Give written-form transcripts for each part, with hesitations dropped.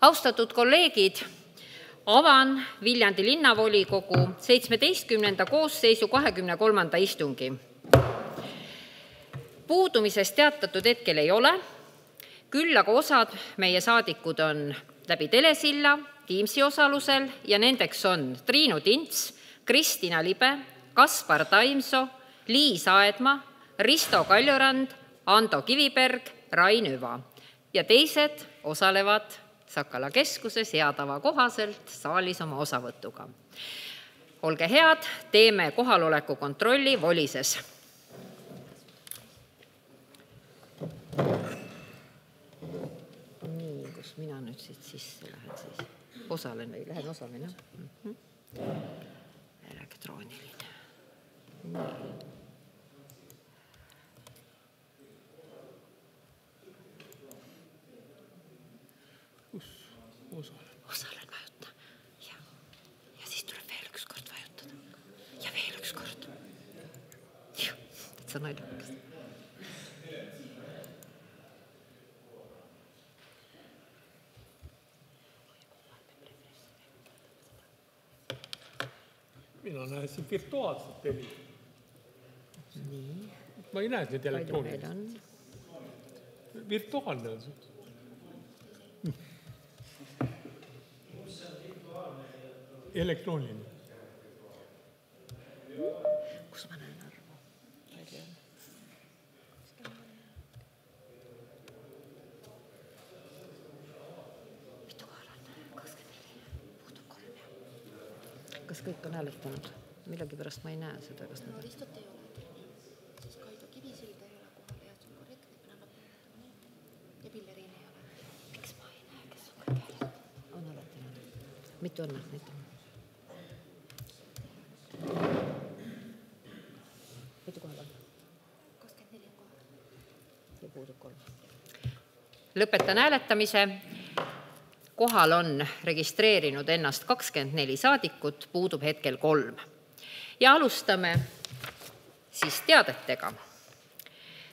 Austatud kolleegid, avan Viljandi linnavolikogu 17. koosseisu 23. istungi. Puudumisest teatatud hetkel ei ole, küll aga osad meie saadikud on läbi telesilla, Teamsi osalusel ja nendeks on Triinu Tints, Kristina Libe, Kaspar Taimsoo, Liis Aedma, Risto Kaljurand, Ando Kiviberg, Rain Üva ja teised osalevad Sakala keskuses hea tava kohaselt saalis oma osavõtuga. Olge head, teeme kohaloleku kontrolli Volises. Nii, kus mina nüüd siit sisse lähen siis? Osalen või lähen osaline? Elektrooniline. Nii. Osalen vajuta. Ja siis tuleb veel üks kord vajutada. Ja veel üks kord. Täitsa naljakas. Mina näen siin virtuaalset heli. Nii. Ma ei näe nüüd elektroonilist. Virtuaalne on see. Elektrooniline. Kus ma näen arvu? Mitu kohal on? 24. Puudub 3. Kas kõik on hääletanud? Millegi pärast ma ei näe seda. Ristot ei ole. Siis Kaido Kivisilda ei ole kohal ja see on korrektne. Ja Pilleriin ei ole. Miks ma ei näe, kes on kõik hääletanud? On alati näe. Mitu on neid? Mitu kohal on? 24 kohal. Ja puudub 3. Lõpetan hääletamise. Kohal on registreerinud ennast 24 saadikut, puudub hetkel 3. Ja alustame siis teadetega.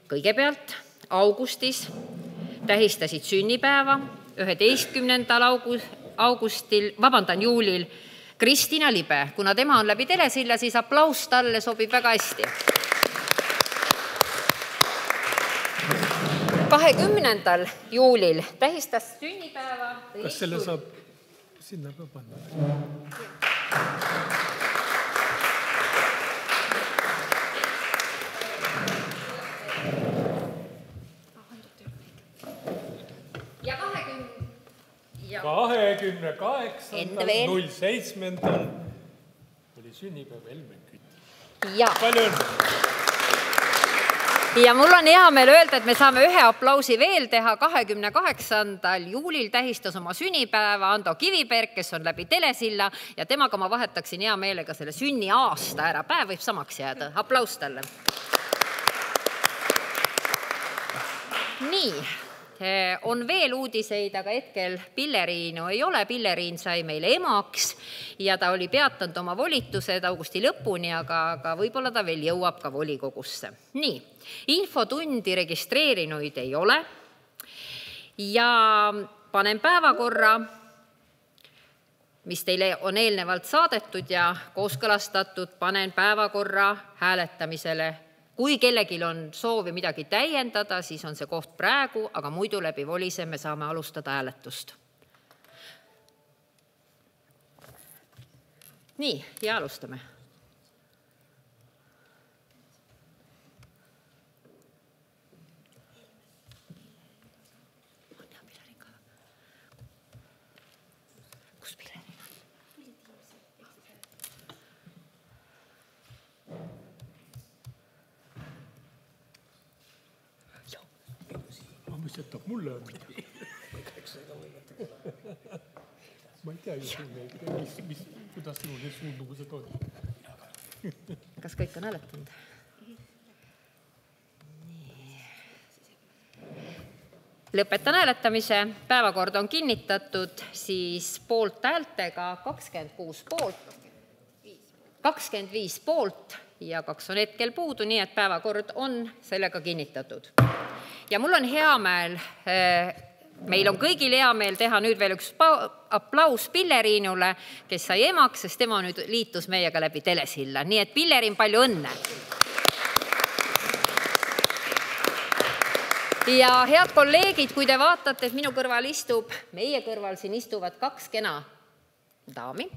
Kõigepealt augustis tähistasid sünnipäeva 11. juulil Kristina Libe. Kuna tema on läbi telesilla, siis aplaus talle sobib väga hästi. 20. juulil tähistas sünnipäeva. Kas selle saab sinna ka panna? Ja 28. 07. oli sünnipäev Helmen Kütt. Ja. Palju õnne! Ja mul on hea meel öelda, et me saame ühe aplausi veel teha. 28. juulil tähistas oma sünnipäeva Ando Kiviberg, kes on läbi telesilla ja temaga ma vahetaksin hea meelega selle sünni aasta ära. Päev võib samaks jääda. Aplaus talle. Nii, on veel uudiseid, aga hetkel Pilleriinu ei ole. Pilleriin sai meile emaks ja ta oli peatanud oma volitused augusti lõpuni, aga võib-olla ta veel jõuab ka volikogusse. Nii, infotundi registreerinuid ei ole ja panen päevakorra, mis teile on eelnevalt saadetud ja kooskõlastatud, panen päevakorra hääletamisele. Kui kellegil on soovi midagi täiendada, siis on see koht praegu, aga muidu läbi Volise me saame alustada hääletust. Nii, ja alustame. Kus Pilleriin on? Mis jätab mulle on? Ma ei tea ju, kuidas sinul need suunduvused on. Kas kõik on hääletanud? Lõpetan hääletamise. Päevakord on kinnitatud siis poolt häältega 26 poolt, 25 poolt ja 2 on hetkel puudu, nii et päevakord on sellega kinnitatud. Ja mul on hea meel Meil on kõigil hea meel teha nüüd veel üks aplaus Pilleriinule, kes sai emaks, sest tema nüüd liitus meiega läbi telesilla. Nii et Pilleriin, palju õnne! Ja head kolleegid, kui te vaatate, et minu kõrval meie kõrval siin istuvad 2 kena daami,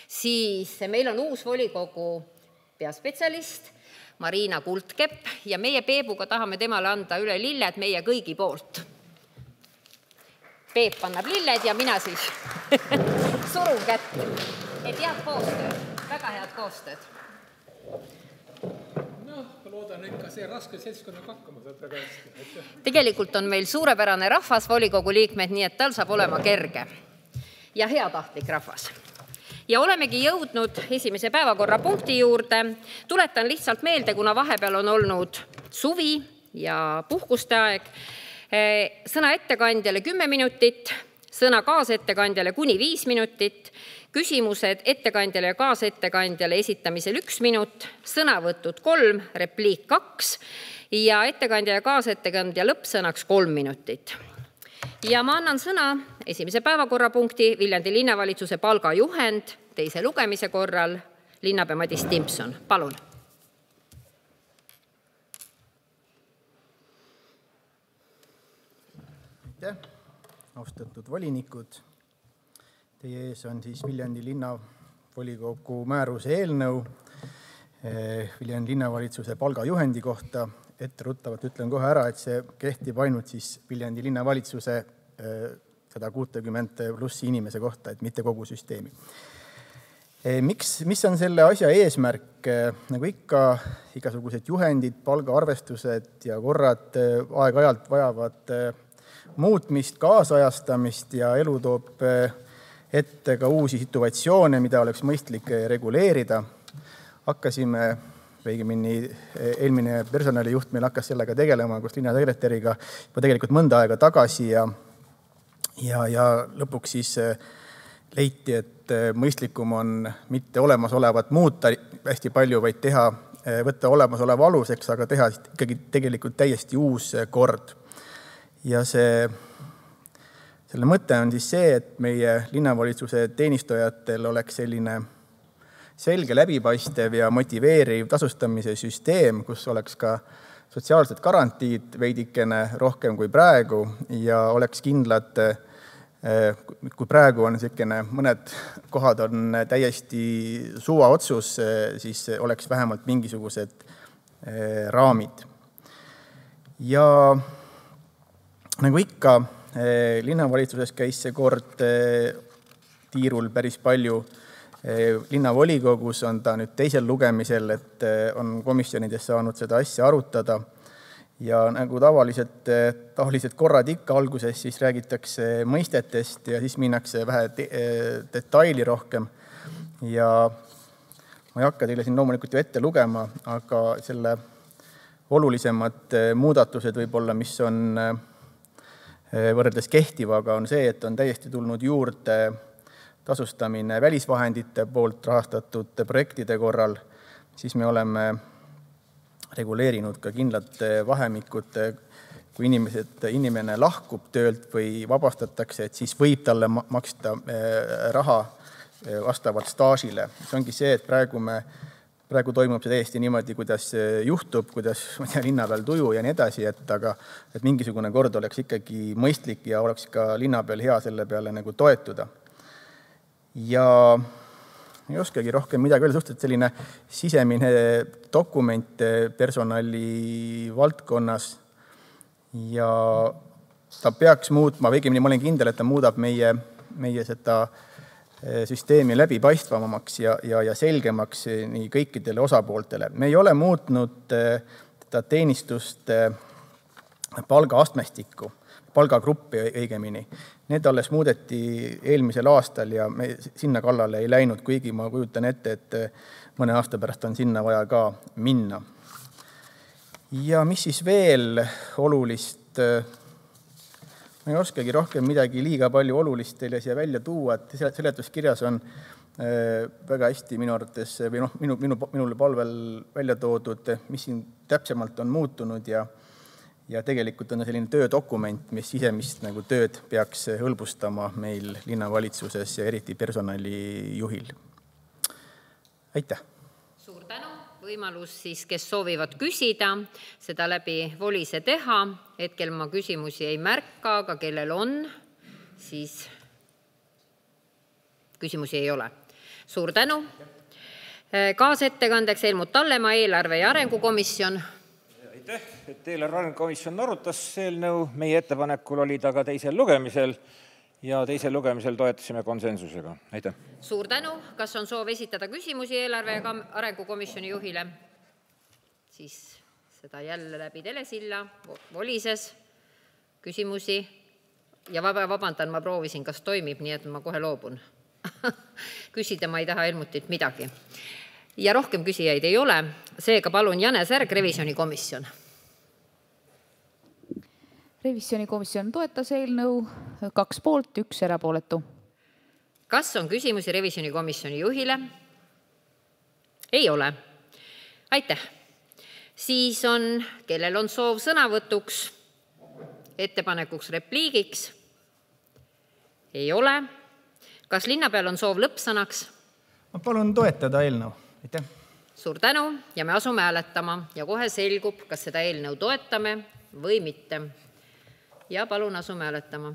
siis meil on uus volikogu peaspetsialist Marina Kultkepp ja meie Peebuga tahame temale anda üle lilled meie kõigi poolt. Peep annab lilled ja mina siis surun kätt. Et head koostööd, väga head koostööd. Loodan, et ka see raske seltskonnaga hakkama saad väga hästi. Tegelikult on meil suurepärane rahvas, volikogu liikmed, nii et tal saab olema kerge ja heatahtlik rahvas. Ja olemegi jõudnud esimese päevakorrapunkti juurde. Tuletan lihtsalt meelde, kuna vahepeal on olnud suvi ja puhkuste aeg, sõna ettekandjale 10 minutit, sõna kaasettekandjale kuni 5 minutit, küsimused ettekandjale ja kaasettekandjale esitamisel 1 minut, sõnavõtud 3, repliik 2 ja ettekandja ja kaasettekandja lõppsõnaks 3 minutit. Ja ma annan sõna esimese päevakorrapunkti Viljandi linnavalitsuse palgajuhend teise lugemise korral linnapea Madis Timpson. Palun. Aitäh, austatud volinikud. Teie ees on siis Viljandi linnavolikogu määruse eelnõu Viljandi linnavalitsuse palgajuhendi kohta. Etteruttavalt ütlen kohe ära, et see kehtib ainult siis Viljandi linnavalitsuse 160 plussi inimese kohta, et mitte kogu süsteemi. Mis on selle asja eesmärk? Nagu ikka, igasugused juhendid, palgaarvestused ja korrad aeg-ajalt vajavad muutmist, kaasajastamist ja elu toob ette ka uusi situatsioone, mida oleks mõistlik reguleerida. Hakkasime, õigemini eelmine personalijuht meil hakkas sellega tegelema koos linnasekretäriga juba tegelikult mõnda aega tagasi ja lõpuks siis leiti, et mõistlikum on mitte olemasolevat muuta hästi palju, vaid võtta olemasoleva aluseks, aga teha ikkagi tegelikult täiesti uus kord. Ja selle mõte on siis see, et meie linnavalitsuse teenistujatel oleks selline selge, läbipaistev ja motiveeriv tasustamise süsteem, kus oleks ka sotsiaalsed garantiid veidikene rohkem kui praegu ja oleks kindlad, kui praegu on selline, mõned kohad on täiesti suva otsus, siis oleks vähemalt mingisugused raamid. Ja nagu ikka, linnavalitsuses käis see kord tiirul päris palju. Linnavolikogus on ta nüüd teisel lugemisel, et on komisjonides saanud seda asja arutada. Ja nagu tavalised korrad ikka alguses, siis räägitakse mõistetest ja siis minnakse vähe detaili rohkem. Ja ma ei hakka teile siin loomulikult ju ette lugema, aga selle olulisemad muudatused võib-olla, mis on võrreldes kehtivaga, on see, et on täiesti tulnud juurde tasustamine välisvahendite poolt rahastatud projektide korral, siis me oleme reguleerinud ka kindlad vahemikud, kui inimene lahkub töölt või vabastatakse, et siis võib talle maksta raha vastavalt staažile. See ongi see, et praegu toimub see täiesti niimoodi, kuidas juhtub, kuidas linna peal tuju ja nii edasi, et mingisugune kord oleks ikkagi mõistlik ja oleks ka linna peal hea selle peale nagu toetuda. Ja ei oskagi rohkem midagi öelda, suhteliselt selline sisemine dokument personali valdkonnas ja ta peaks muutma, või õigemini ma olen kindel, et ta muudab meie seda süsteemi läbipaistvamaks ja selgemaks nii kõikidele osapooltele. Me ei ole muutnud seda teenistuste palgaastmestikku, palgagruppi õigemini. Need alles muudeti eelmisel aastal ja me sinna kallale ei läinud, kuigi ma kujutan ette, et mõne aasta pärast on sinna vaja ka minna. Ja mis siis veel olulist? Ma ei oskagi rohkem midagi liiga palju olulist teile siia välja tuua, et seletuskirjas on väga hästi minu arvates või minule palvel välja toodud, mis siin täpsemalt on muutunud ja tegelikult on selline töödokument, mis sisemist nagu tööd peaks hõlbustama meil linnavalitsuses ja eriti personalijuhil. Aitäh! Suur tänu! Võimalus siis, kes soovivad küsida, seda läbi volise teha. Hetkel ma küsimusi ei märka, aga kellel on, siis küsimusi ei ole. Suur tänu! Kaasettekandeks Helmut Hallemaa, eelarve- ja arengukomisjon. Aitäh, et eelarve- ja arengukomisjon arutas eelnõu. Meie ettepanekul oli ta ka teisel lugemisel ja teisel lugemisel toetasime konsensusega. Aitäh! Suur tänu! Kas on soov esitada küsimusi eelarve- ja arengukomisjoni juhile? Siis seda jälle läbi telesilla, volises küsimusi. Ja vabandan, ma proovisin, kas toimib, nii et ma kohe loobun. Küsida ma ei taha Helmutit midagi. Ja rohkem küsijaid ei ole. Seega palun Jane Särg, revisjonikomisjon. Revisjonikomisjon toetas eelnõu 2 poolt, 1 erapooletu. Kas on küsimusi revisjonikomisjoni juhile? Ei ole. Aitäh. Siis on, kellel on soov sõnavõtuks, ettepanekuks, repliigiks? Ei ole. Kas linnapeal on soov lõppsõnaks? Ma palun toetada eelnõu. Aitäh! Suur tänu ja me asume hääletama ja kohe selgub, kas seda eelnõu toetame või mitte. Ja palun asume hääletama.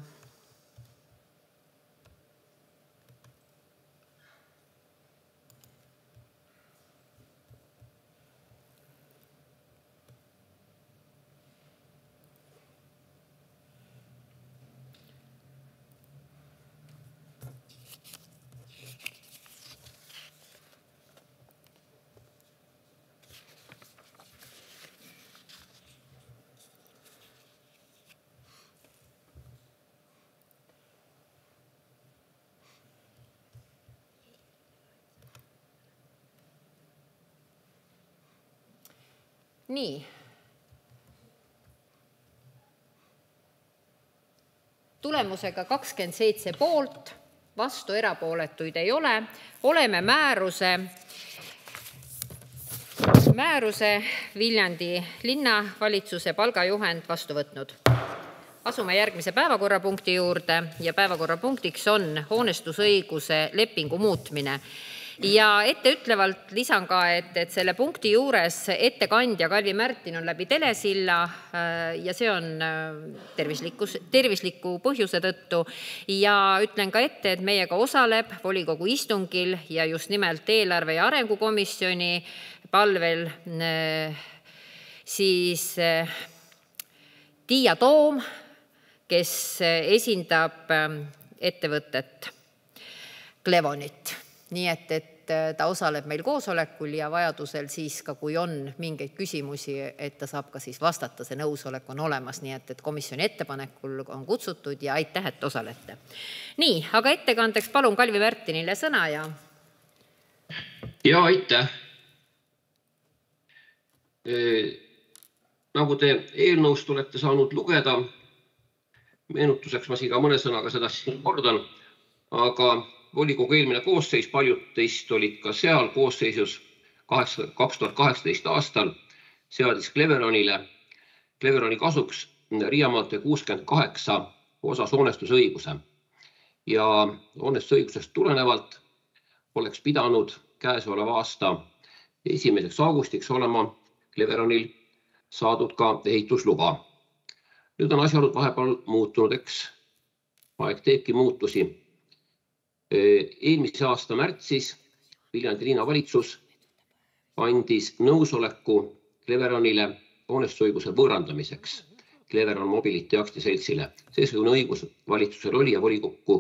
Nii. Tulemusega 27 poolt, vastu erapooletuid ei ole. Oleme määruse Viljandi linnavalitsuse palgajuhend vastu võtnud. Asume järgmise päevakorrapunkti juurde ja päevakorrapunktiks on hoonestusõiguse lepingu muutmine. Ja etteütlevalt lisan ka, et selle punkti juures ettekandja Kalvi Märtin on läbi telesilla ja see on tervisliku põhjuse tõttu. Ja ütlen ka ette, et meiega osaleb volikogu istungil ja just nimelt eelarve- ja arengukomisjoni palvel siis Tiia Toom, kes esindab ettevõtet Clevonit. Nii et ta osaleb meil koosolekul ja vajadusel siis ka, kui on mingeid küsimusi, et ta saab ka siis vastata, see nõusolek on olemas, nii et komisjoni ettepanekul on kutsutud ja aitäh, et osalete. Nii, aga ettekandeks palun Kalvi Märtinile sõna ja... Ja aitäh. Nagu te eelnõust olete saanud lugeda, meenutuseks ma siin ka mõne sõnaga seda kordan, aga volikogu eelmine koosseis, paljud teist olid ka seal koosseisus 2018 aastal, seadis Cleveroni kasuks Riia maantee 68 osas hoonestusõiguse. Ja hoonestusõigusest tulenevalt oleks pidanud käesoleva aasta 1. augustiks olema Cleveronil saadud ka ehitusluba. Nüüd on asjaolud vahepeal muutunud, eks aeg teebki muutusi. Eelmise aasta märtsis Viljandi linnavalitsus andis nõusoleku Cleveronile hoonestusõiguse võõrandamiseks Cleveron Mobility aktsiaseltsile. Seesugune õigus valitsusel oli ja volikokku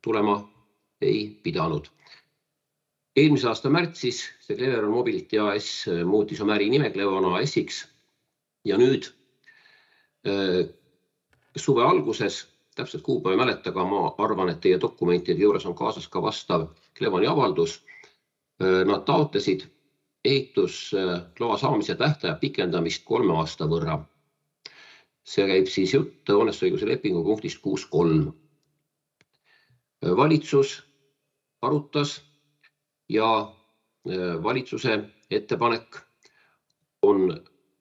tulema ei pidanud. Eelmise aasta märtsis see Cleveron Mobility AS muutis oma äri nime Clevon AS-iks ja nüüd suve alguses, täpselt kuupäeva ei mäleta, aga ma arvan, et teie dokumentide juures on kaasas ka vastav Clevoni avaldus. Nad taotlesid ehitusloa saamise tähtaja pikendamist 3 aasta võrra. See käib siis jutt hoonestusõiguse lepingu punktist 6.3. Valitsus arutas ja valitsuse ettepanek on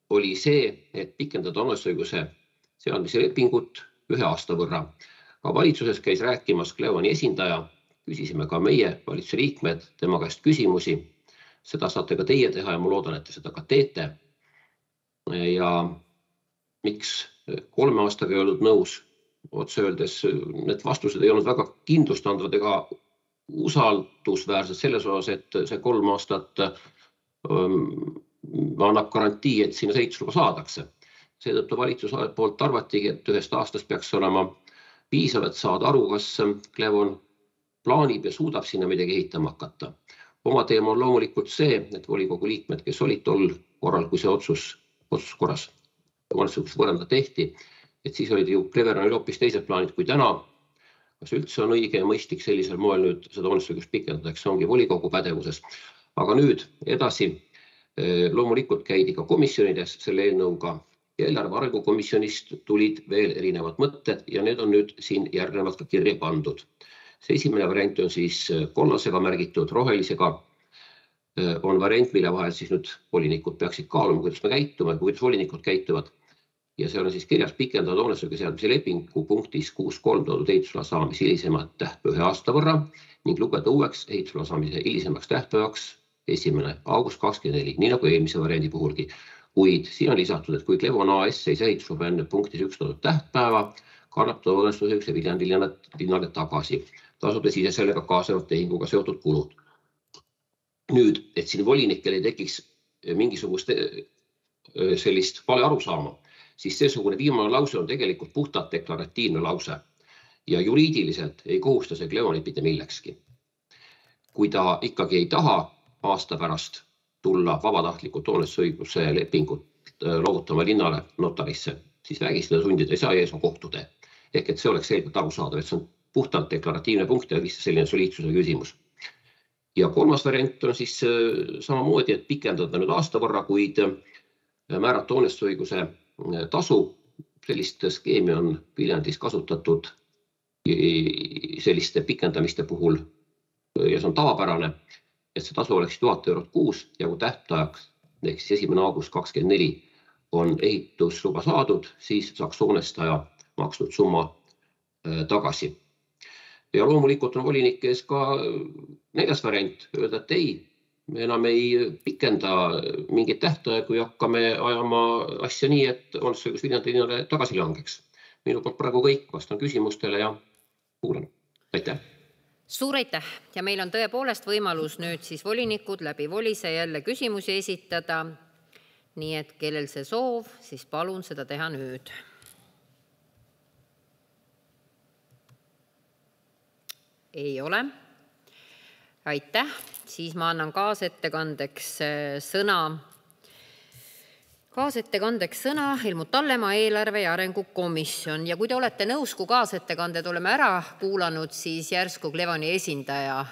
oli see, et pikendada hoonestusõiguse seadmise lepingut 1 aasta võrra. Ka valitsuses käis rääkimas Clevoni esindaja, küsisime ka meie valitsuse liikmed tema käest küsimusi. Seda saate ka teie teha ja ma loodan, et te seda ka teete. Ja miks 3 aastaga ei olnud nõus? Otse öeldes need vastused ei olnud väga kindlustandvad ega usaldusväärsed selles osas, et see 3 aastat annab garantii, et sinna ehitusluba saadakse. Seetõttu valitsuse poolt arvatigi, et 1 aastast peaks olema piisav, et saada aru, kas Clevon plaanib ja suudab sinna midagi ehitama hakata. Oma teema on loomulikult see, et volikogu liikmed, kes olid tol korral, kui see otsuskorras võrranda tehti, et siis olid ju Cleveronil hoopis teised plaanid kui täna. Kas üldse on õige ja mõistlik sellisel moel nüüd seda hoonestusõigust pikendada, eks see ongi volikogu pädevuses. Aga nüüd edasi, loomulikult käidi ka komisjonides selle eelnõuga ja eelarve arengukomisjonist tulid veel erinevad mõtted ja need on nüüd siin järgnevalt ka kirja pandud. See esimene variant on siis kollasega märgitud, rohelisega on variant, mille vahel siis nüüd volinikud peaksid kaaluma, kuidas me käitume, kuidas volinikud käituvad. Ja seal on siis kirjas pikendada hoonestusõiguse seadmise lepingu punktis 6.3 toodud ehitusloa saamise hilisemat tähtpäeva 1 aasta võrra ning lugeda uueks ehitusloa saamise hilisemaks tähtpäevaks 1. august 2024, nii nagu eelmise variandi puhulgi. Kuid siin on lisatud, et kui Clevon AS ei saa ehitusluba enne punktis 1 toodud tähtpäeva, kannab ta hoonestusõiguse Viljandi linnale tagasi, tasudes ise sellega kaasnevat tehinguga seotud kulud. Nüüd, et siin volinikel ei tekiks mingisugust sellist vale arusaama, siis seesugune viimane lause on tegelikult puhtalt deklaratiivne lause ja juriidiliselt ei kohusta see Clevonit mitte millekski. Kui ta ikkagi ei taha aasta pärast tulla vabatahtlikult hoonestusõiguse lepingut loovutama linnale notarisse, siis vägistada sundida ei saa ja ees on kohtutee. Ehk et see oleks selgelt arusaadav, et see on puhtalt deklaratiivne punkt ja lihtsalt selline soliidsuse küsimus. Ja 3. variant on siis samamoodi, et pikendada nüüd aasta võrra, kuid määrata hoonestusõiguse tasu. Sellist skeemi on Viljandis kasutatud selliste pikendamiste puhul ja see on tavapärane, et see tasu oleks 1000 eurot kuus ja kui tähtajaks, ehk siis 1. august 2024 on ehitusluba saadud, siis saaks hoonestaja maksnud summa tagasi. Ja loomulikult on volinike ees ka 4. variant, öelda, et ei, me enam ei pikenda mingit tähtaega, kui hakkame ajama asja nii, et hoonestusõigus Viljandi linnale tagasi langeks. Minu poolt praegu kõik, vastan küsimustele ja kuulan. Aitäh! Suur aitäh! Ja meil on tõepoolest võimalus nüüd siis volinikud läbi volise jälle küsimusi esitada. Nii et kellel see soov, siis palun seda teha nüüd. Ei ole. Aitäh. Siis ma annan kaasettekandeks sõna Helmut Hallemaa eelarve ja arengukomisjon. Ja kui te olete nõus, kui kaasettekanded oleme ära kuulanud, siis järsku Clevoni esindaja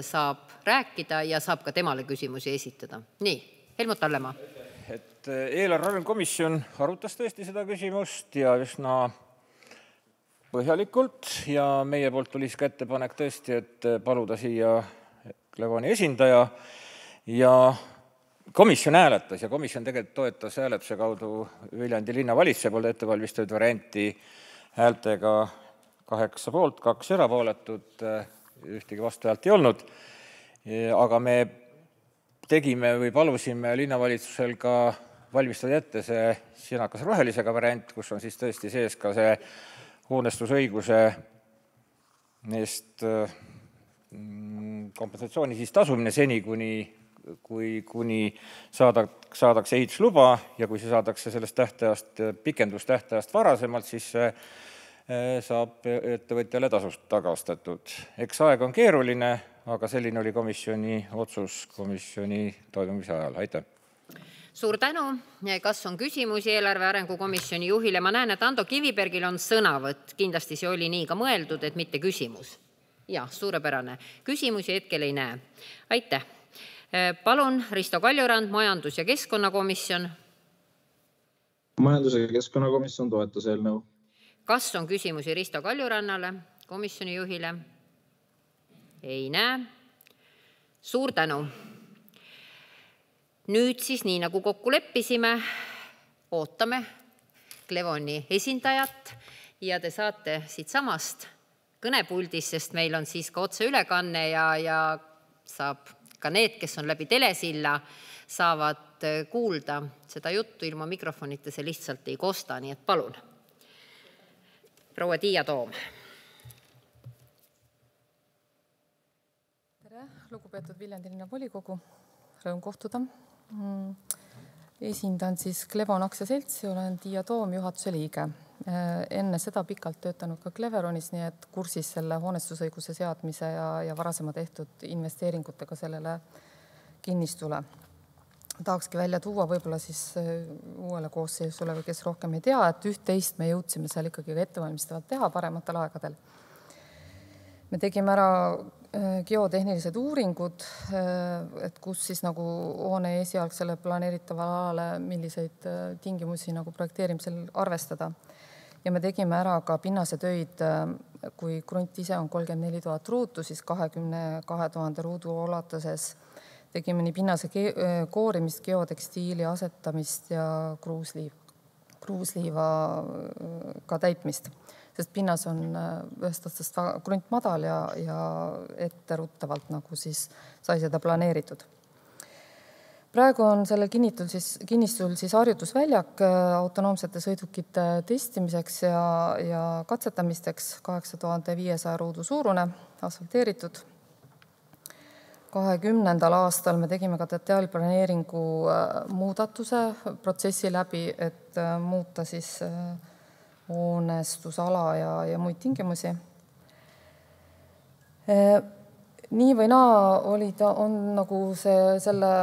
saab rääkida ja saab ka temale küsimusi esitada. Nii, Helmut Hallemaa. Et eelarve arengukomisjon arutas tõesti seda küsimust ja üsna põhjalikult ja meie poolt tuli ka ettepanek tõesti, et paluda siia Clevoni esindaja ja komisjon hääletas ja komisjon tegelikult toetas hääletuse kaudu Viljandi linnavalitsuse poolt ettevalmistatud varianti häältega 8 poolt, 2 erapooletut, ühtegi vastuhäält ei olnud, aga me tegime või palusime linnavalitsusel ka valmistada ette see sinakas rohelisega variant, kus on siis tõesti sees ka see hoonestusõiguse eest kompensatsiooni siis tasumine seni, kuni saadakse ehitusluba ja kui see saadakse sellest tähtajast, pikendustähtajast varasemalt, siis saab ettevõtjale tasust tagastatud. Eks aeg on keeruline, aga selline oli komisjoni otsus komisjoni toimumise ajal. Aitäh! Suur tänu. Kas on küsimusi eelarve arengukomisjoni juhile? Ma näen, et Ando Kivibergil on sõnavõtt. Kindlasti see oli nii ka mõeldud, et mitte küsimus. Ja, suurepärane. Küsimusi hetkel ei näe. Aitäh. Palun, Risto Kaljurand, majandus- ja keskkonnakomisjon. Majandus- ja keskkonnakomisjon toetas eelnõu. Kas on küsimusi Risto Kaljurannale, komisjoni juhile? Ei näe. Suur tänu. Nüüd siis nii, nagu kokku leppisime, ootame Clevoni esindajat ja te saate siit samast kõnepuldis, sest meil on siis ka otseülekanne ja saab ka need, kes on läbi telesilla, saavad kuulda seda juttu ilma mikrofonita, see lihtsalt ei kosta, nii et palun. Proua Tiia Toom. Tere, lugupeetud Viljandi linna volikogu. Rõõm kohtuda. Esindan siis Clevon aktsiaseltsi, olen Tiia Toom, juhatuse liige. Enne seda pikalt töötanud ka Cleveronis, nii et kursis selle hoonestusõiguse seadmise ja varasema tehtud investeeringutega sellele kinnistule. Tahakski välja tuua võib-olla siis uuele koosseisule või kes rohkem ei tea, et üht-teist me jõudsime seal ikkagi ettevalmistavalt teha parematel aegadel. Me tegime ära geotehnilised uuringud, et kus siis nagu hoone esialgsele planeeritavale alale milliseid tingimusi nagu projekteerimisel arvestada. Ja me tegime ära ka pinnase töid, kui krunt ise on 34 000 ruutu, siis 22 000 ruudu ulatuses tegime nii pinnase koorimist, geotekstiili asetamist ja kruusliiva ka täitmist. Sest pinnas on ühest otsast krunt madal ja etteruttavalt nagu siis sai seda planeeritud. Praegu on sellel kinnistul siis harjutusväljak autonoomsete sõidukite testimiseks ja katsetamisteks 8500 ruudu suurune, asfalteeritud. 2020. aastal me tegime ka detailplaneeringu muudatuse protsessi läbi, et muuta siis hoonestusala ja muid tingimusi. Nii või naa on nagu selle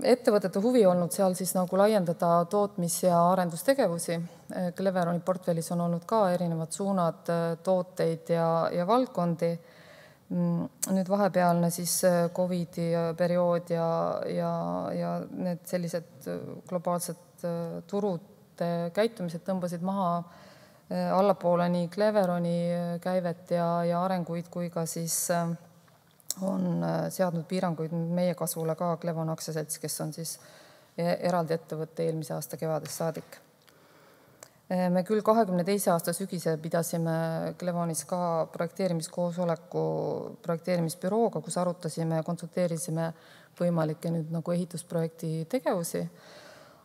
ettevõtete huvi olnud seal siis nagu laiendada tootmis- ja arendustegevusi. Cleveroni portfellis on olnud ka erinevad suunad, tooteid ja valdkondi. Nüüd vahepealne siis COVID-i periood ja need sellised globaalsed turud käitumised tõmbasid maha allapoole nii Cleveroni käivet ja arenguid kui ka siis on seadnud piiranguid meie kasvule ka Clevon aktsiaselts, kes on siis eraldi ettevõtte eelmise aasta kevadest saadik. Me küll 22. aasta sügise pidasime Clevonis ka projekteerimiskoosoleku projekteerimisbürooga, kus arutasime ja konsulteerisime võimalikke nüüd nagu ehitusprojekti tegevusi,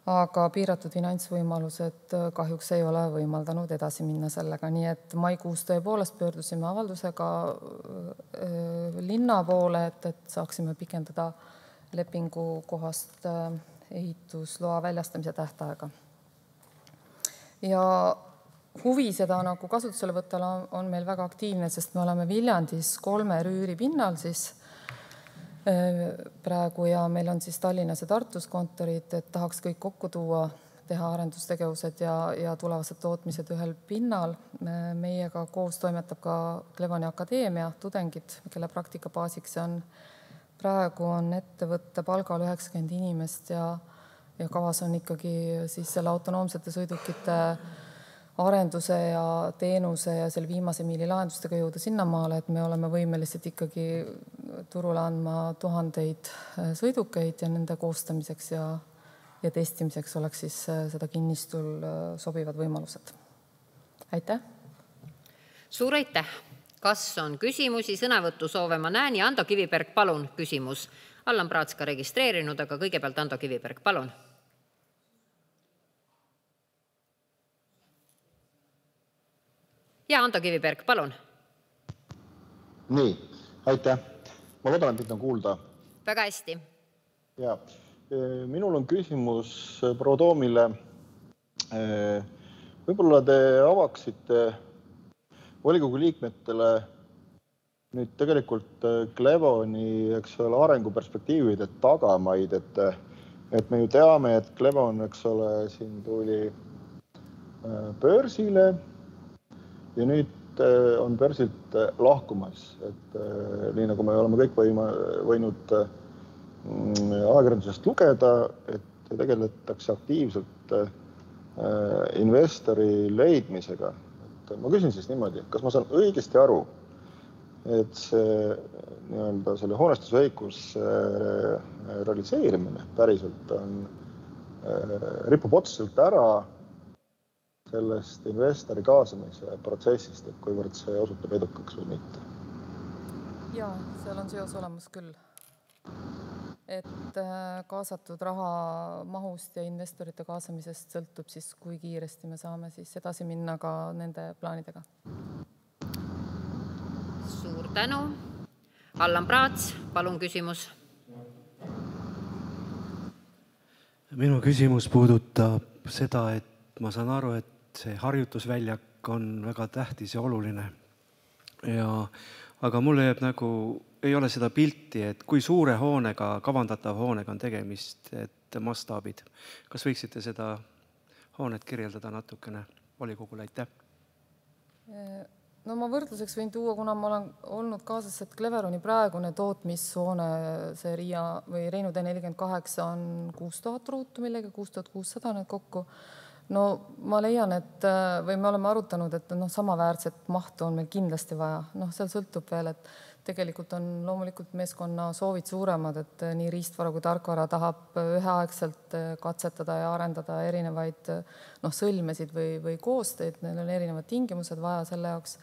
aga piiratud finantsvõimalused kahjuks ei ole võimaldanud edasi minna sellega. Nii et maikuus tõepoolest pöördusime avaldusega linna poole, et saaksime pikendada lepingu kohast ehitusloa väljastamise tähtaega. Ja huvi seda nagu kasutusele võttala on meil väga aktiivne, sest me oleme Viljandis 3 rüüripinnal siis praegu ja meil on siis Tallinnas ja Tartus kontorid, et tahaks kõik kokku tuua, teha arendustegevused ja tulevased tootmised ühel pinnal. Meiega koos toimetab ka Clevoni Akadeemia tudengid, kelle praktikabaasiks on. Praegu on ettevõtte palgal 90 inimest ja kavas on ikkagi siis selle autonoomsete sõidukite arenduse ja teenuse ja selle viimase miili lahendustega jõuda sinnamaale, et me oleme võimelised ikkagi turule andma 1000 sõidukeid ja nende koostamiseks ja testimiseks oleks siis seda kinnistul sobivad võimalused. Aitäh! Suur aitäh! Kas on küsimusi, sõnavõttu soove ma näen ja Ando Kiviberg, palun küsimus. Allan Praats ka registreerinud, aga kõigepealt Ando Kiviberg, palun. Ja Ando Kiviberg, palun. Nii, aitäh. Ma loodan, et mind on kuulda. Väga hästi. Ja, minul on küsimus proua Toomile. Võib-olla te avaksite volikogu liikmetele nüüd tegelikult Clevoni arenguperspektiivide tagamaid, et me ju teame, et Clevon siin tuli börsile ja nüüd on börsilt lahkumas. Et nii nagu me oleme kõik võinud ajakirjandusest lugeda, et tegeletakse aktiivselt investori leidmisega. Et ma küsin siis niimoodi, kas ma saan õigesti aru, et see selle hoonestusõigus realiseerimine päriselt on ripub otseselt ära sellest investori kaasamise protsessist, et kuivõrd see osutub edukaks või mitte. Jaa, seal on seos olemas küll. Et kaasatud raha mahust ja investorite kaasamisest sõltub siis, kui kiiresti me saame siis edasi minna ka nende plaanidega. Suur tänu. Allan Praats, palun küsimus. Minu küsimus puudutab seda, et ma saan aru, et see harjutusväljak on väga tähtis ja oluline. Aga mulle jääb ei ole seda pilti, et kui suure hoonega, kavandatav hoonega on tegemist, et mastaabid. Kas võiksite seda hoonet kirjeldada natukene volikogule? Aitäh. No ma võrdluseks võin tuua, kuna ma olen olnud kaasas, et Cleveroni praegune tootmishoone, see Riia või Reinu tee 48 on 6000 ruutu millega, 6600 need kokku. No ma leian, et või me oleme arutanud, et samaväärset mahtu on meil kindlasti vaja. Seal sõltub veel, et tegelikult on loomulikult meeskonna soovid suuremad, et nii riistvara kui tarkvara tahab üheaegselt katsetada ja arendada erinevaid sõlmesid või koosteid. Neil on erinevad tingimused vaja selle jaoks.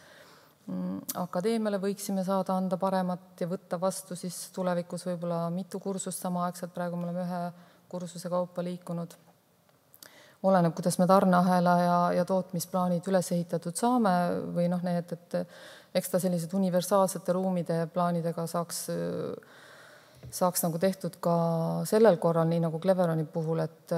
Akadeemiale võiksime saada anda paremat ja võtta vastu siis tulevikus võib-olla mitu kursust samaaegselt. Praegu me oleme ühe kursuse kaupa liikunud. Oleneb, kuidas me tarneahela ja tootmisplaanid üles ehitatud saame või need, et eks ta sellised universaalsete ruumide plaanidega saaks tehtud ka sellel korral, nii nagu Cleveroni puhul, et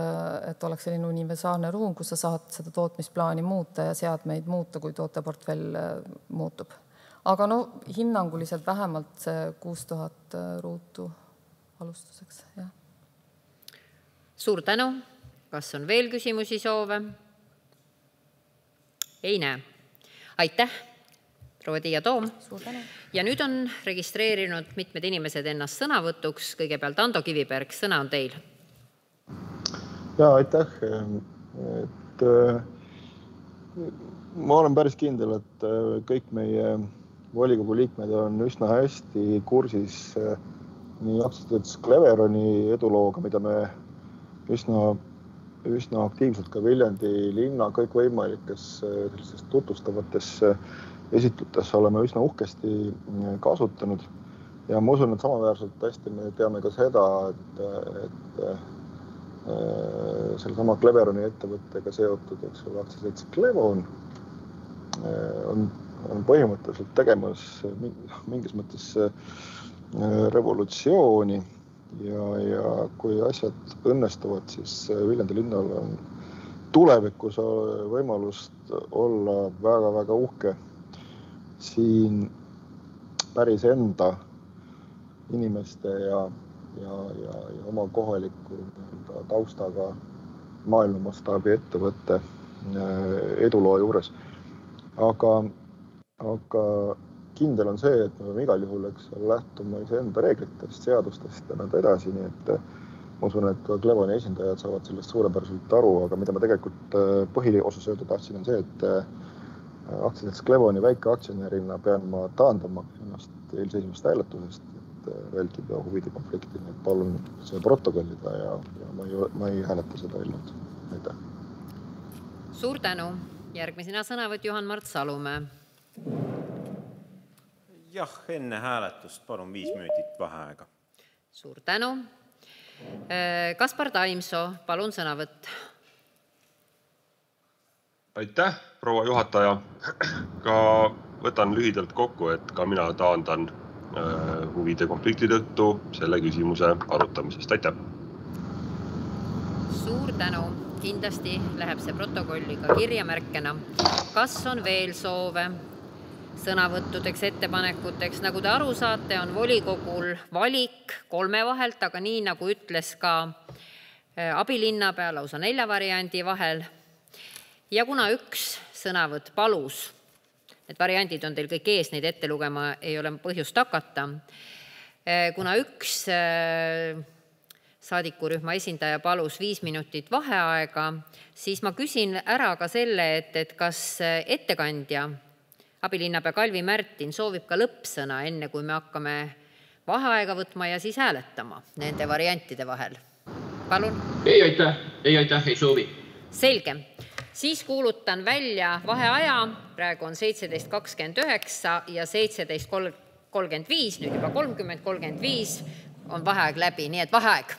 oleks selline universaalne ruum, kus sa saad seda tootmisplaani muuta ja seadmeid muuta, kui tooteportfell muutub. Aga hinnanguliselt vähemalt see 6000 ruutu alustuseks. Ja. Suur tänu. Kas on veel küsimusi soove? Ei näe. Aitäh, proua Tiia Toom. Ja nüüd on registreerinud mitmed inimesed ennast sõnavõtuks. Kõigepealt Ando Kiviberg, sõna on teil. Ja, aitäh. Ma olen päris kindel, et kõik meie volikogu liikmed on üsna hästi kursis nii aktsiaselts Cleveroni edulooga, mida me üsna aktiivselt ka Viljandi linna kõikvõimalikes tutvustavates esitlutes oleme üsna uhkesti kasutanud. Ja ma usun, et samaväärselt hästi me teame ka seda, et selle sama Cleveroni ettevõttega seotud aktsiaselts Clevon on põhimõtteliselt tegemas mingis mõttes revolutsiooni. Ja kui asjad õnnestuvad, siis Viljandi linnal on tulevikus võimalust olla väga-väga uhke siin päris enda inimeste ja oma kohaliku taustaga maailmamastaabi ettevõtte eduloo juures. Aga kindel on see, et me peame igal juhul lähtuma iseenda reeglitest, seadustest ja nad edasi, nii et ma usun, et ka Clevoni esindajad saavad sellest suurepäraselt aru, aga mida ma tegelikult põhiosas öelda tahtsin on see, et aktsiaselts Clevoni väikeaktsionärina pean ma taandama ennast eelseisvast hääletusest, et vältida huvide konflikti, nii et palun see protokollida ja ma ei hääleta seda eelnõud. Aitäh. Suur tänu. Järgmisena sõnavõtt Juhan-Mart Salumäe. Jah, enne hääletust palun 5 minutit vaheaega. Suur tänu. Kaspar Taimsoo, palun sõnavõtt. Aitäh, proua juhataja. Ka võtan lühidalt kokku, et ka mina taandan huvide konflikti tõttu selle küsimuse arutamisest. Aitäh. Suur tänu. Kindlasti läheb see protokolli ka kirjamärkena. Kas on veel soove sõnavõttudeks, ettepanekuteks? Nagu te aru saate, on volikogul valik 3 vahelt, aga nii nagu ütles ka abilinnapea lausa 4 variandi vahel. Ja kuna üks sõnavõtt palus, need variandid on teil kõik ees, neid ette lugema ei ole põhjust hakata. Kuna üks saadikurühma esindaja palus 5 minutit vaheaega, siis ma küsin ära ka selle, et kas ettekandja abilinnapea Kalvi Märtin soovib ka lõppsõna, enne kui me hakkame vaheaega võtma ja siis hääletama nende variantide vahel. palun. Ei aitäh, ei soovi. Selge. Siis kuulutan välja vaheaja. Praegu on 17.29 ja 17.35, nüüd juba 30.35 on vaheaeg läbi, nii et vaheaeg.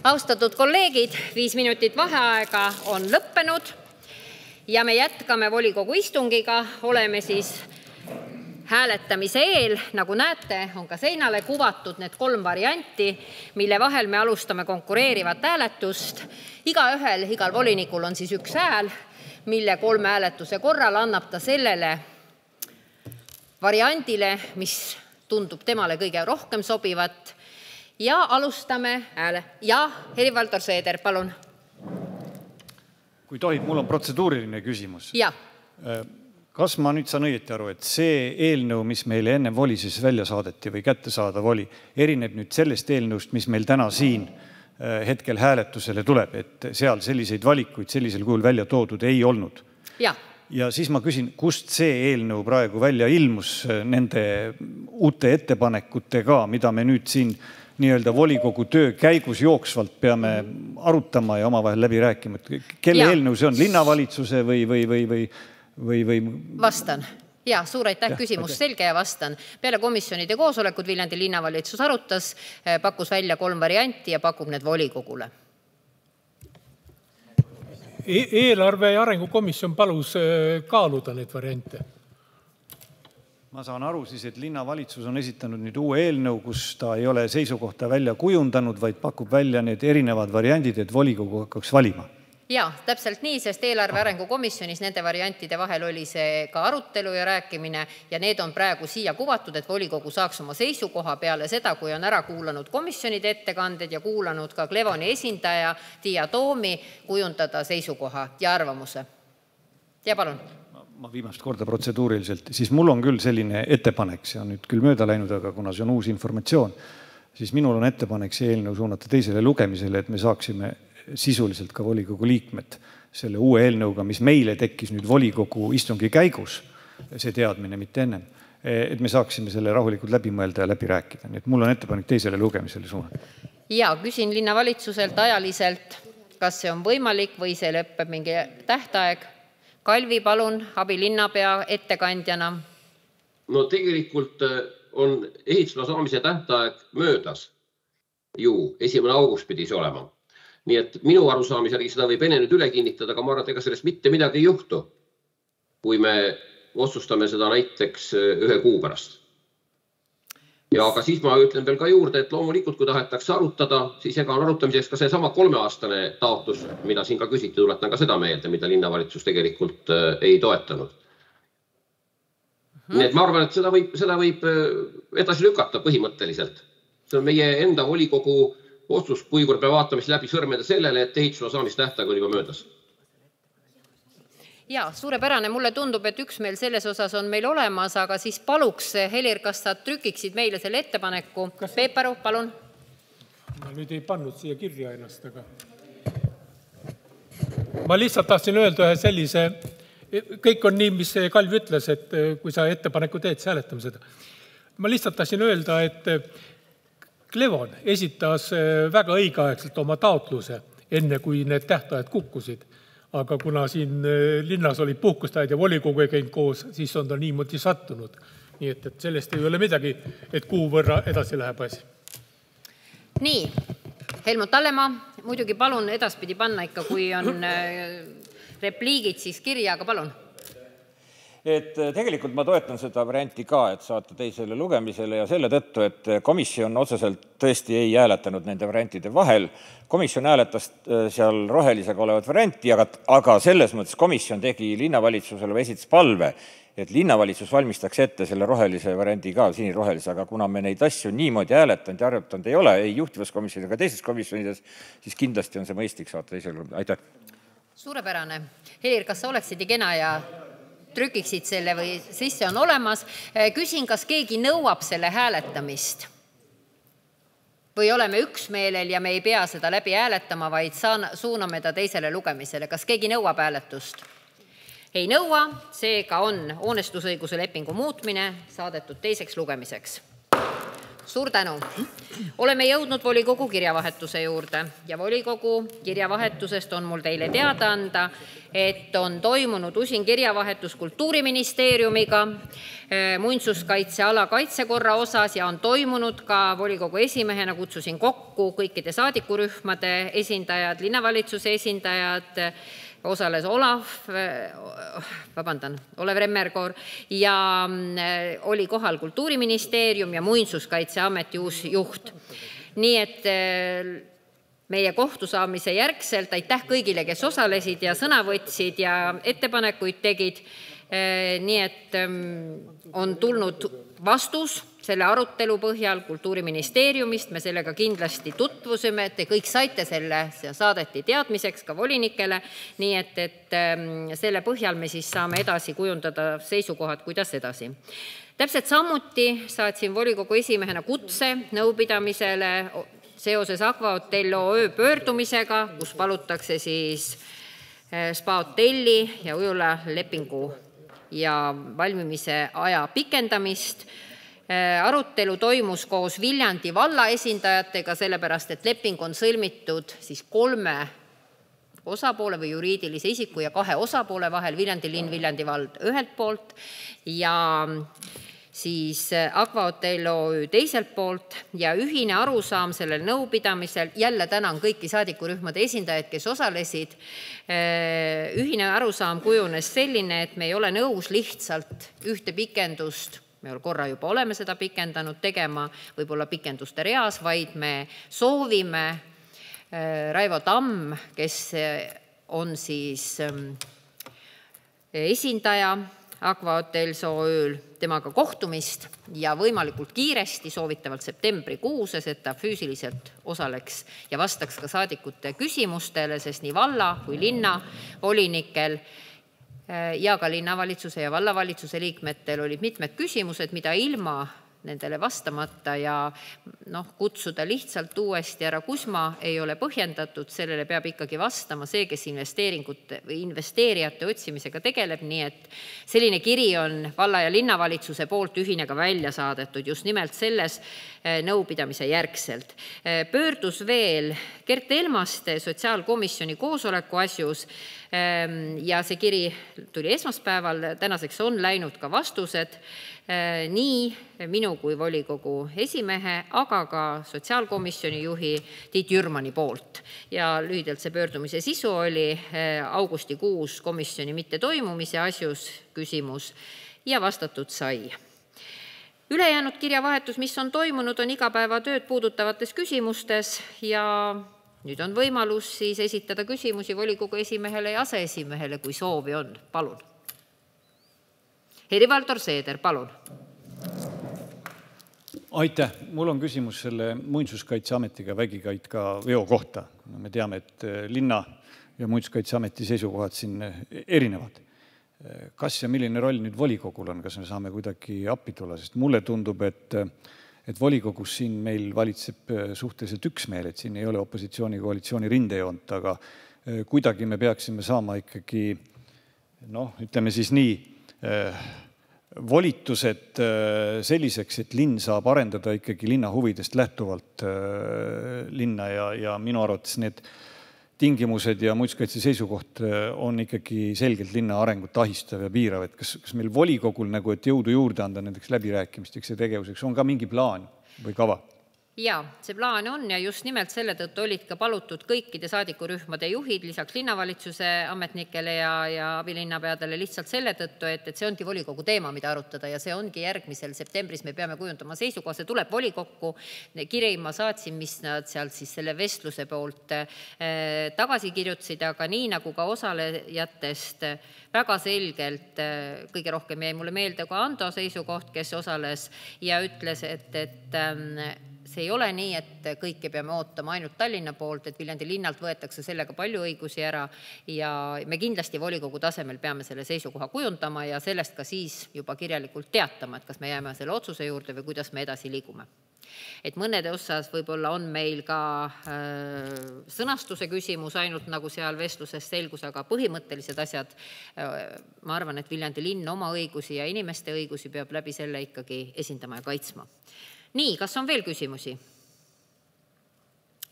Austatud kolleegid, 5 minutit vaheaega on lõppenud ja me jätkame volikogu istungiga. Oleme siis hääletamise eel, nagu näete, on ka seinale kuvatud need 3 varianti, mille vahel me alustame konkureerivat hääletust. Igal volinikul on siis 1 hääl, mille 3 hääletuse korral annab ta sellele variandile, mis tundub temale kõige rohkem sobivat. Ja alustame hääle. Ja Helir-Valdor Seeder, palun. Kui tohib, mul on protseduuriline küsimus. Ja. Kas ma nüüd saan õieti aru, et see eelnõu, mis meile enne voli siis välja saadeti või kätte saadav oli, erineb nüüd sellest eelnõust, mis meil täna siin hetkel hääletusele tuleb, et seal selliseid valikuid sellisel kujul välja toodud ei olnud. Ja siis ma küsin, kust see eelnõu praegu välja ilmus nende uute ettepanekutega, mida me nüüd siin nii-öelda volikogu töö käigus jooksvalt peame arutama ja omavahel läbi rääkima. Kelle eelnõu see on? Linnavalitsuse või? Vastan. Ja, suur aitäh küsimus, selge ja vastan. Peale komisjonide koosolekud Viljandi linnavalitsus arutas, pakkus välja 3 varianti ja pakub need volikogule. Eelarve ja arengukomisjon palus kaaluda neid variante. Ma saan aru siis, et linnavalitsus on esitanud nüüd uue eelnõu, kus ta ei ole seisukohta välja kujundanud, vaid pakub välja need erinevad variandid, et volikogu hakkaks valima. Ja, täpselt nii, sest eelarve arengukomisjonis nende variantide vahel oli see ka arutelu ja rääkimine ja need on praegu siia kuvatud, et volikogu saaks oma seisukoha peale seda, kui on ära kuulanud komisjonide ettekanded ja kuulanud ka Clevoni esindaja Tiia Toomi kujundada seisukoha ja arvamuse. Ja palun. Ma viimast korda protseduuriliselt, siis mul on küll selline ettepanek, see on nüüd küll mööda läinud, aga kuna see on uus informatsioon, siis minul on ettepanek see eelnõu suunata teisele lugemisele, et me saaksime sisuliselt ka volikogu liikmed selle uue eelnõuga, mis meile tekkis nüüd volikogu istungi käigus, see teadmine mitte ennem, et me saaksime selle rahulikult läbi mõelda ja läbi rääkida. Nii et mul on ettepanek teisele lugemisele suunata. Ja, küsin linnavalitsuselt ajaliselt, kas see on võimalik või see lõppeb mingi tähtaeg. Kalvi, palun, abilinnapea ettekandjana. No tegelikult on ehitusloa saamise tähtaeg möödas. Ju, 1. august pidi see olema. Nii et minu arusaamise järgi seda võib enne nüüd üle kinnitada, aga ma arvan, et ega sellest mitte midagi ei juhtu, kui me otsustame seda näiteks 1 kuu pärast. Ja aga siis ma ütlen veel ka juurde, et loomulikult, kui tahetakse arutada, siis ega on arutamiseks ka see sama 3-aastane taotlus, mida siin ka küsiti, tuletan ka seda meelde, mida linnavalitsus tegelikult ei toetanud. Nii et ma arvan, et seda võib edasi lükata põhimõtteliselt. See on meie enda volikogu otsus, kuivõrd me vaatame läbi sõrmeda sellele, et ehitusloa saamistähtaeg oli juba möödas. Ja, suurepärane. Mulle tundub, et üksmeel selles osas on meil olemas, aga siis paluks, Helir, kas sa trükiksid meile selle ettepaneku? Peeparu, palun. Ma nüüd ei pannud siia kirja ennast, aga ma lihtsalt tahtsin öelda ühe sellise, kõik on nii, mis Kalvi ütles, et kui sa ettepaneku teed, siis hääletame seda. Ma lihtsalt tahtsin öelda, et Clevon esitas väga õigeaegselt oma taotluse, enne kui need tähtajad kukkusid. Aga kuna siin linnas oli puhkustajad ja volikogu ei käinud koos, siis on ta niimoodi sattunud. Nii et sellest ei ole midagi, et kuu võrra edasi läheb asi. Nii, Helmut Hallemaa, muidugi palun edaspidi panna ikka, kui on repliigid, siis kirja, aga palun. Et tegelikult ma toetan seda varianti ka, et saata teisele lugemisele ja selle tõttu, et komisjon otseselt tõesti ei hääletanud nende variantide vahel. Komisjon hääletas seal rohelisega olevat varianti, aga selles mõttes komisjon tegi linnavalitsusele või esitas palve, et linnavalitsus valmistaks ette selle rohelise varianti ka, sinirohelise, aga kuna me neid asju niimoodi hääletanud ja arutanud ei ole, ei juhtivas komisjonis ega teises komisjonides, siis kindlasti on see mõistlik saata teisele lugemisele. Aitäh! Suurepärane. Helir, kas sa oleksid kena ja trükiksid selle või sisse on olemas. Küsin, kas keegi nõuab selle hääletamist? Või oleme üksmeelel ja me ei pea seda läbi hääletama, vaid suuname ta teisele lugemisele. Kas keegi nõuab hääletust? Ei nõua, seega on hoonestusõiguse lepingu muutmine saadetud teiseks lugemiseks. Suur tänu. Oleme jõudnud volikogu kirjavahetuse juurde ja volikogu kirjavahetusest on mul teile teada anda, et on toimunud usin kirjavahetus Kultuuriministeeriumiga muinsuskaitseala kaitsekorra osas ja on toimunud ka volikogu esimehena kutsusin kokku kõikide saadikurühmade esindajad, linnavalitsuse esindajad, osales Olev Remmerkoor ja oli kohal Kultuuriministeerium ja Muinsuskaitseameti uus juht. Nii et meie kohtusaamise järgselt aitäh kõigile, kes osalesid ja sõna võtsid ja ettepanekuid tegid. Nii et on tulnud vastus selle arutelu põhjal Kultuuriministeeriumist. Me sellega kindlasti tutvusime, et te kõik saite selle, see saadeti teadmiseks ka volinikele. Nii et selle põhjal me siis saame edasi kujundada seisukohad, kuidas edasi. Täpselt samuti saatsin volikogu esimehena kutse nõupidamisele seoses Aqua Hotel OÜ pöördumisega, kus palutakse siis spa hotelli ja ujula lepingu ja valmimise aja pikendamist. Arutelu toimus koos Viljandi valla esindajatega, sellepärast et leping on sõlmitud siis 3 osapoole või juriidilise isiku ja 2 osapoole vahel, Viljandi linn, Viljandi vald ühelt poolt ja siis Aqua Hotel OÜ teiselt poolt ja ühine arusaam sellel nõupidamisel, jälle tänan kõiki saadikurühmade esindajaid, kes osalesid, ühine arusaam kujunes selline, et me ei ole nõus lihtsalt ühte pikendust, me korra juba oleme seda pikendanud tegema, võib-olla pikenduste reas, vaid me soovime Raivo Tamm, kes on siis esindaja Aqua Hotels OÜ-l, temaga kohtumist ja võimalikult kiiresti, soovitavalt septembrikuuses, et ta füüsiliselt osaleks ja vastaks ka saadikute küsimustele, sest nii valla kui linna volinikel ja ka linnavalitsuse ja vallavalitsuse liikmetel olid mitmed küsimused, mida ilma nendele vastamata ja kutsuda lihtsalt uuesti ära Kusma ei ole põhjendatud, sellele peab ikkagi vastama see, kes investeerijate otsimisega tegeleb, nii et selline kiri on valla- ja linnavalitsuse poolt ühine ka välja saadetud just nimelt selles nõupidamise järgselt. Pöördus veel Gert Elmaste sotsiaalkomisjoni koosoleku asjus ja see kiri tuli esmaspäeval, tänaseks on läinud ka vastused nii minu kui volikogu esimehe, aga ka sotsiaalkomisjoni juhi Tiit Jürmani poolt. Ja lühidalt see pöördumise sisu oli augustikuus komisjoni mitte toimumise asjus küsimus ja vastatud sai. Ülejäänud kirjavahetus, mis on toimunud, on igapäevatööd puudutavates küsimustes ja nüüd on võimalus siis esitada küsimusi volikogu esimehele ja aseesimehele, kui soovi on. Palun. Helir-Valdor Seeder, palun. Aitäh. Mul on küsimus selle Muinsuskaitseametiga vägikaika veo kohta. Me teame, et linna ja Muinsuskaitseameti seisukohad siin erinevad. Kas ja milline roll nüüd volikogul on? Kas me saame kuidagi appi tulla? Sest mulle tundub, et volikogus siin meil valitseb suhteliselt üksmeel, et siin ei ole opositsiooni koalitsiooni rindejoont, aga kuidagi me peaksime saama ikkagi, ütleme siis nii, volitused selliseks, et linn saab arendada ikkagi linna huvidest lähtuvalt linna ja minu arvates need tingimused ja muinsuskaitse seisukoht on ikkagi selgelt linna arengut ahistav ja piirav. Et kas meil volikogul et jõudu juurde anda nendeks läbirääkimisteks ja tegevuseks on ka mingi plaan või kava? Jaa, see plaan on ja just nimelt selle tõttu olid ka palutud kõikide saadikurühmade juhid lisaks linnavalitsuse ametnikele ja abilinnapeadele lihtsalt selle tõttu, et see ongi volikogu teema, mida arutada ja see ongi järgmisel septembris, me peame kujundama seisukoha, see tuleb volikokku. Kirja ma saatsin, mis nad seal siis selle vestluse poolt tagasi kirjutasid, aga nii nagu ka osalejatest väga selgelt, kõige rohkem jäi mulle meelde ka Ando seisukoht, kes osales ja ütles, et see ei ole nii, et kõike peame ootama ainult Tallinna poolt, et Viljandi linnalt võetakse sellega palju õigusi ära ja me kindlasti volikogu tasemel peame selle seisukoha kujundama ja sellest ka siis juba kirjalikult teatama, et kas me jääme selle otsuse juurde või kuidas me edasi liigume. Et mõnede osas võib-olla on meil ka sõnastuse küsimus ainult nagu seal vestluses selgus, aga põhimõttelised asjad, ma arvan, et Viljandi linn oma õigusi ja inimeste õigusi peab läbi selle ikkagi esindama ja kaitsma. Nii, kas on veel küsimusi?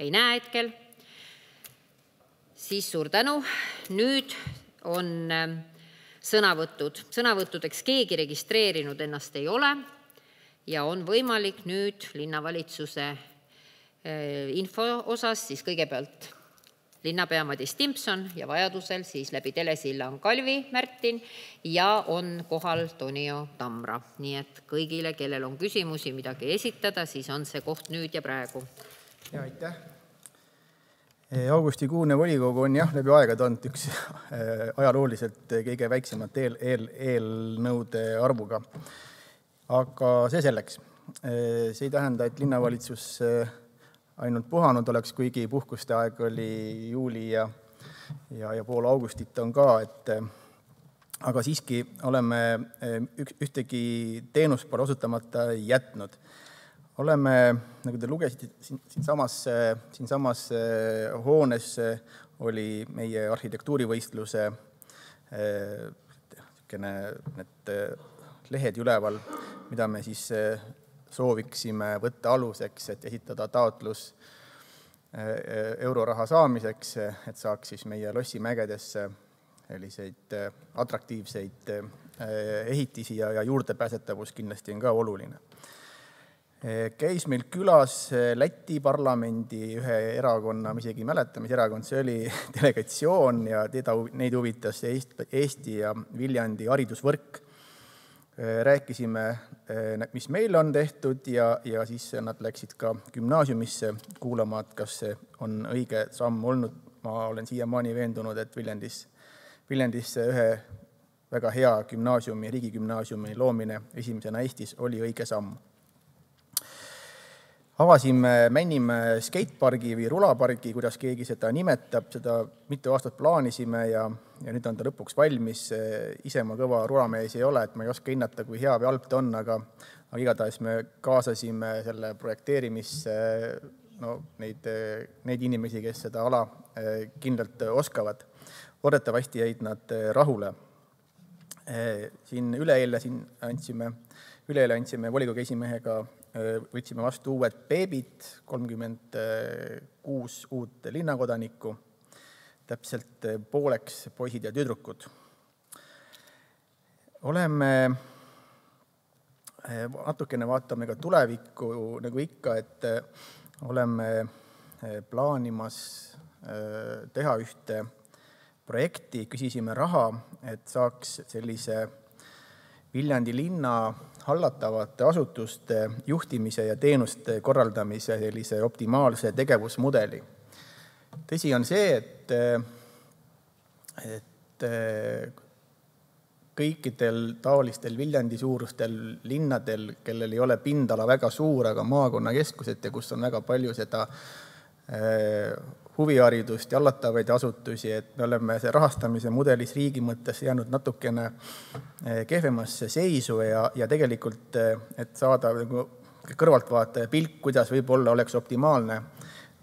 Ei näe hetkel. Siis suur tänu. Nüüd on sõnavõttudeks keegi registreerinud ennast ei ole ja on võimalik nüüd linnavalitsuse info osas siis kõigepealt linnapea Madis Timpson ja vajadusel siis läbi telesilla on Kalvi Märtin ja on kohal Tonio Tamra. Nii et kõigile, kellel on küsimusi midagi esitada, siis on see koht nüüd ja praegu. Ja aitäh. Augustikuune volikogu on läbi aegade olnud üks ajalooliselt kõige väiksemat eelnõude arvuga. Aga see selleks. See ei tähenda, et linnavalitsus ainult puhanud oleks, kuigi puhkuste aeg oli juuli ja pool augustit on ka. Aga siiski oleme ühtegi teenust pole osutamata jätnud. Oleme, nagu te lugesite, siinsamas hoones oli meie arhitektuurivõistluse need lehed üleval, mida me siis sooviksime võtta aluseks, et esitada taotlus euroraha saamiseks, et saaks siis meie lossimägedesse selliseid atraktiivseid ehitisi ja juurdepääsetavus kindlasti on ka oluline. Käis meil külas Läti parlamendi ühe erakonna, ma isegi ei mäleta, mis erakond see oli, delegatsioon ja neid huvitas Eesti ja Viljandi haridusvõrk. Rääkisime, mis meil on tehtud ja siis nad läksid ka gümnaasiumisse kuulama, et kas see on õige samm olnud. Ma olen siiamaani veendunud, et Viljandis ühe väga hea gümnaasiumi, riigigümnaasiumi loomine esimesena Eestis oli õige samm. Avasime Männimäe skatepargi või rulapargi, kuidas keegi seda nimetab, seda mitu aastat plaanisime ja nüüd on ta lõpuks valmis. Ise ma kõva rulamees ei ole, et ma ei oska hinnata, kui hea või halb ta on, aga igatahes me kaasasime selle projekteerimisse neid inimesi, kes seda ala kindlalt oskavad. Loodetavasti jäid nad rahule. Üleeile andsime volikogu esimehega, võtsime vastu uued beebid, 36 uut linnakodanikku, täpselt pooleks poisid ja tüdrukud. Natukene vaatame ka tulevikku, nagu ikka, et oleme plaanimas teha ühte projekti, küsisime raha, et saaks sellise Viljandi linna hallatavate asutuste juhtimise ja teenuste korraldamise sellise optimaalse tegevusmudeli. Tõsi on see, et kõikidel taolistel Viljandi suurustel linnadel, kellel ei ole pindala väga suur, aga maakonnakeskused ja kus on väga palju seda huviharidust ja hallatavaid asutusi, et me oleme see rahastamise mudelis riigi mõttes jäänud natukene kehvemasse seisu ja tegelikult, et saada kõrvaltvaataja pilk, kuidas võib-olla oleks optimaalne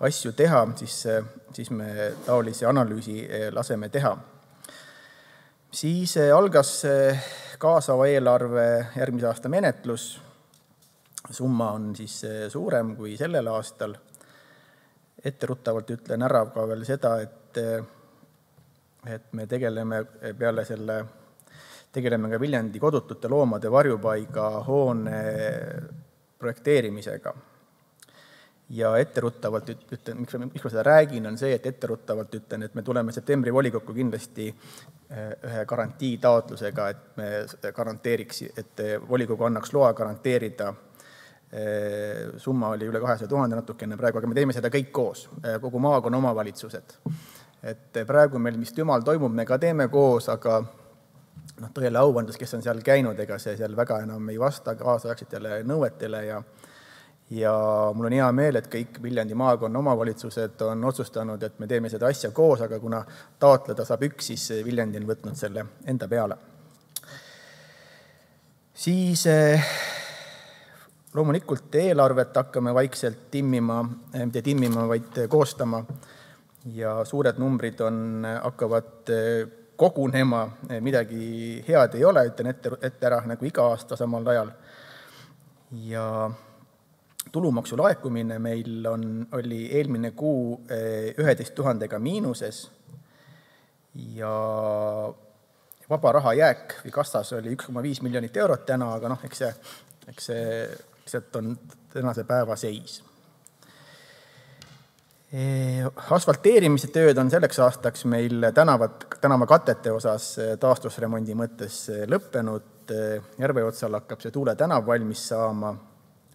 asju teha, siis me taolise analüüsi laseme teha. Siis algas kaasava eelarve järgmise aasta menetlus. Summa on siis suurem kui sellel aastal. Etteruttavalt ütlen ära ka veel seda, et me tegeleme ka Viljandi kodutute loomade varjupaiga hoone projekteerimisega. Ja etteruttavalt ütlen, miks ma seda räägin, on see, et etteruttavalt ütlen, et me tuleme septembri volikokku kindlasti ühe garantii taotlusega, et me garanteeriks, et volikogu annaks loa garanteerida. Summa oli üle 200 000 natukene praegu, aga me teeme seda kõik koos, kogu maakonna omavalitsused. Et praegu meil, mis Tümal toimub, me ka teeme koos, aga tõele auandus, kes on seal käinud, ega see seal väga enam ei vasta kaasaegsetele nõuetele ja mul on hea meel, et kõik Viljandi maakonna omavalitsused on otsustanud, et me teeme seda asja koos, aga kuna taotleda saab üks, siis Viljandi on võtnud selle enda peale. Siis loomulikult eelarvet hakkame vaikselt mitte timmima, vaid koostama ja suured numbrid hakkavad kogunema, midagi head ei ole, ütlen ette ära nagu iga aasta samal ajal. Ja tulumaksu laekumine meil oli eelmine kuu 11 000-ga miinuses ja vaba raha jääk või kassas oli 1,5 miljonit eurot täna, aga eks see on tänase päeva seis. Asfalteerimise tööd on selleks aastaks meil tänavakatete osas taastusremondi mõttes lõppenud. Järveotsal hakkab see Tuule tänav valmis saama,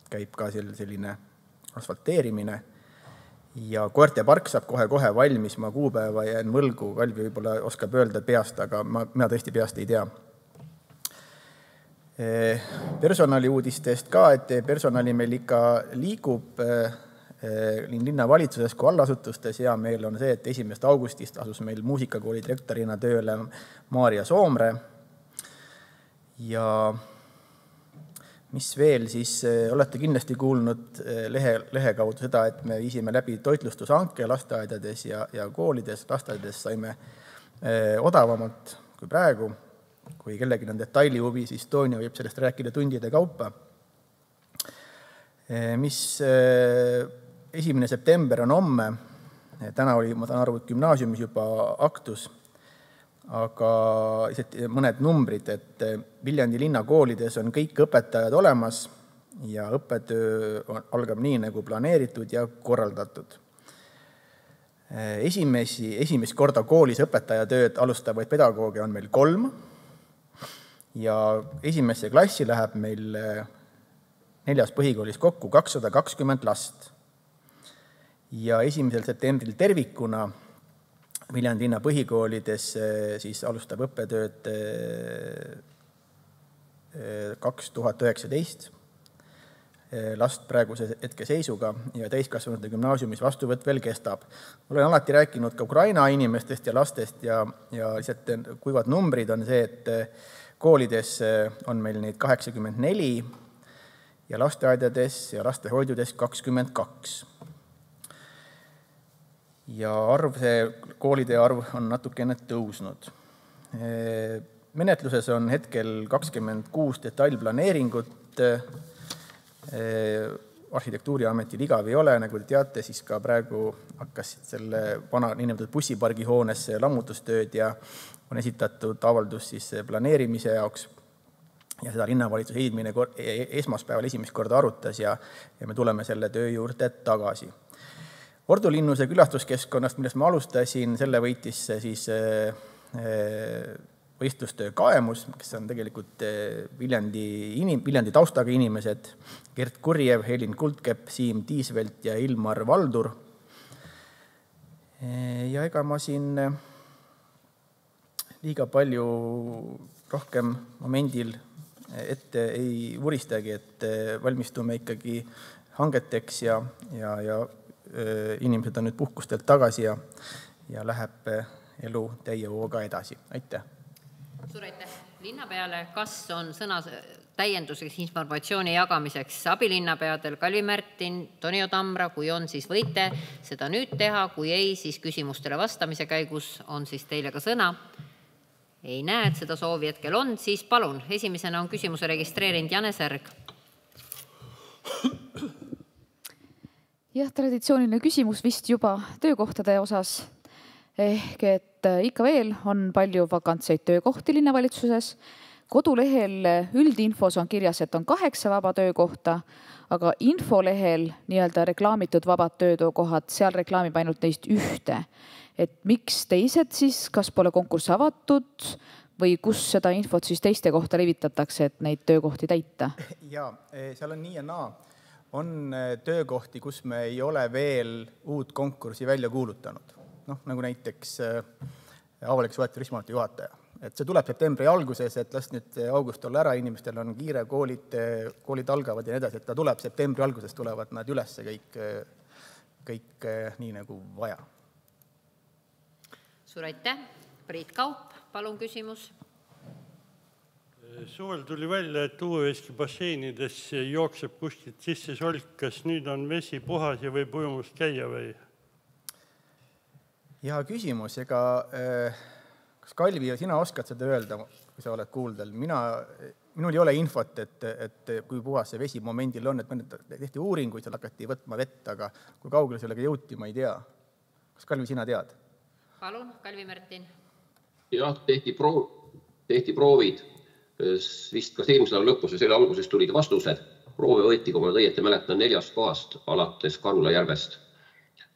käib ka selline asfalteerimine ja Koerte park saab kohe valmis. Ma kuupäeva jään võlgu, Kalvi võib-olla oskab öelda peast, aga mina tõesti peast ei tea. Personaliuudistest ka, et personali meil ikka liigub linnavalitsuses kui allasutustes. Hea meel on see, et 1. augustist asus meil muusikakooli direktorina tööle Maarja Soomre. Ja mis veel, siis olete kindlasti kuulnud lehe kaudu seda, et me viisime läbi toitlustushanke lasteaedades ja koolides. Lasteaedades saime odavamalt kui praegu. Kui kellegi on detailihuvi, siis Toonia võib sellest rääkida tundide kaupa. Mis 1. september on homme. Täna oli, ma saan aru, gümnaasiumis juba aktus, aga mõned numbrid, et Viljandi linnakoolides on kõik õpetajad olemas ja õppetöö algab nii, nagu planeeritud ja korraldatud. Esimest korda koolis õpetajatööd alustavaid pedagooge on meil 3 ja esimesse klassi läheb meil 4 põhikoolis kokku 220 last. Ja 1. septembril tervikuna Viljandi linna põhikoolides siis alustab õppetööd 2019 last praeguse hetke seisuga ja täiskasvanute gümnaasiumis vastuvõtt veel kestab. Olen alati rääkinud ka Ukraina inimestest ja lastest ja lihtsalt kuivad numbrid on see, et koolides on meil neid 84 ja lasteaedades ja lastehoidudes 22. Ja koolide arv on natukene tõusnud. Menetluses on hetkel 26 detailplaneeringut. Arhitektuuriametil igav ei ole, nagu te teate, siis ka praegu hakkasid selle vana niinimetatud bussipargi hoonesse lammutustööd ja on esitatud avaldus siis planeerimise jaoks. Ja seda linnavalitsus esmaspäeval esimest korda arutas ja me tuleme selle töö juurde tagasi. Ordu linnuse külastuskeskkonnast, millest ma alustasin, selle võitis siis võistlustöö Kaemus, kes on tegelikult Viljandi taustaga inimesed, Gert Kurjev, Helin Kuldkepp, Siim Tiisvelt ja Ilmar Valdur. Ja ega ma siin liiga palju rohkem momendil ette ei vuristagi, et valmistume ikkagi hangeteks ja inimesed on nüüd puhkustelt tagasi ja läheb elu täie hooga edasi. Aitäh! Suur aitäh linnapeale. Kas on sõna täienduseks informatsiooni jagamiseks abilinnapeadel Kalvi Märtin, Tonio Tamra? Kui on, siis võite seda nüüd teha. Kui ei, siis küsimustele vastamise käigus on siis teile ka sõna. Ei näe, et seda soovi hetkel on. Siis palun, esimesena on küsimuse registreerinud Jane Särg. Jah, traditsiooniline küsimus vist juba töökohtade osas. Ehk et ikka veel on palju vakantseid töökohti linnavalitsuses. Kodulehel üldinfos on kirjas, et on 8 vaba töökohta, aga infolehel nii-öelda reklaamitud vabad töökohad, seal reklaamib ainult neist 1. Et miks teised siis, kas pole konkurss avatud või kus seda infot siis teiste kohta levitatakse, et neid töökohti täita? Jaa, seal on nii ja naa. On töökohti, kus me ei ole veel uut konkursi välja kuulutanud. Nagu näiteks avaliku suhete turismiameti juhataja. Et see tuleb septembri alguses, et las nüüd august olla ära, inimestel on kiire, koolid algavad ja edasi, et ta tuleb septembri alguses, tulevad nad üles kõik nii nagu vaja. Suur aitäh. Priit Kaup, palun küsimus. Suvel tuli välja, et Uue-Eesti basseinides jookseb kuskilt sisse solk. Kas nüüd on vesi puhas ja võib ujumus käia või? Hea küsimus. Kas Kalvi ja sina oskad seda öelda, kui sa oled kuuldel? Mina minul ei ole infot, et kui puhas see vesi momendil on, et tehti uuringuid, seal hakati võtma vett, aga kui kaugele sellega jõuti, ma ei tea. Kas Kalvi, sina tead? Palun, Kalvi Märtin. Jah, tehti proovid vist kas eelmisel lõpus ja selle alguses tulid vastused. Proove võeti, kui ma õieti mäletan, 4 kohast alates Karula järvest.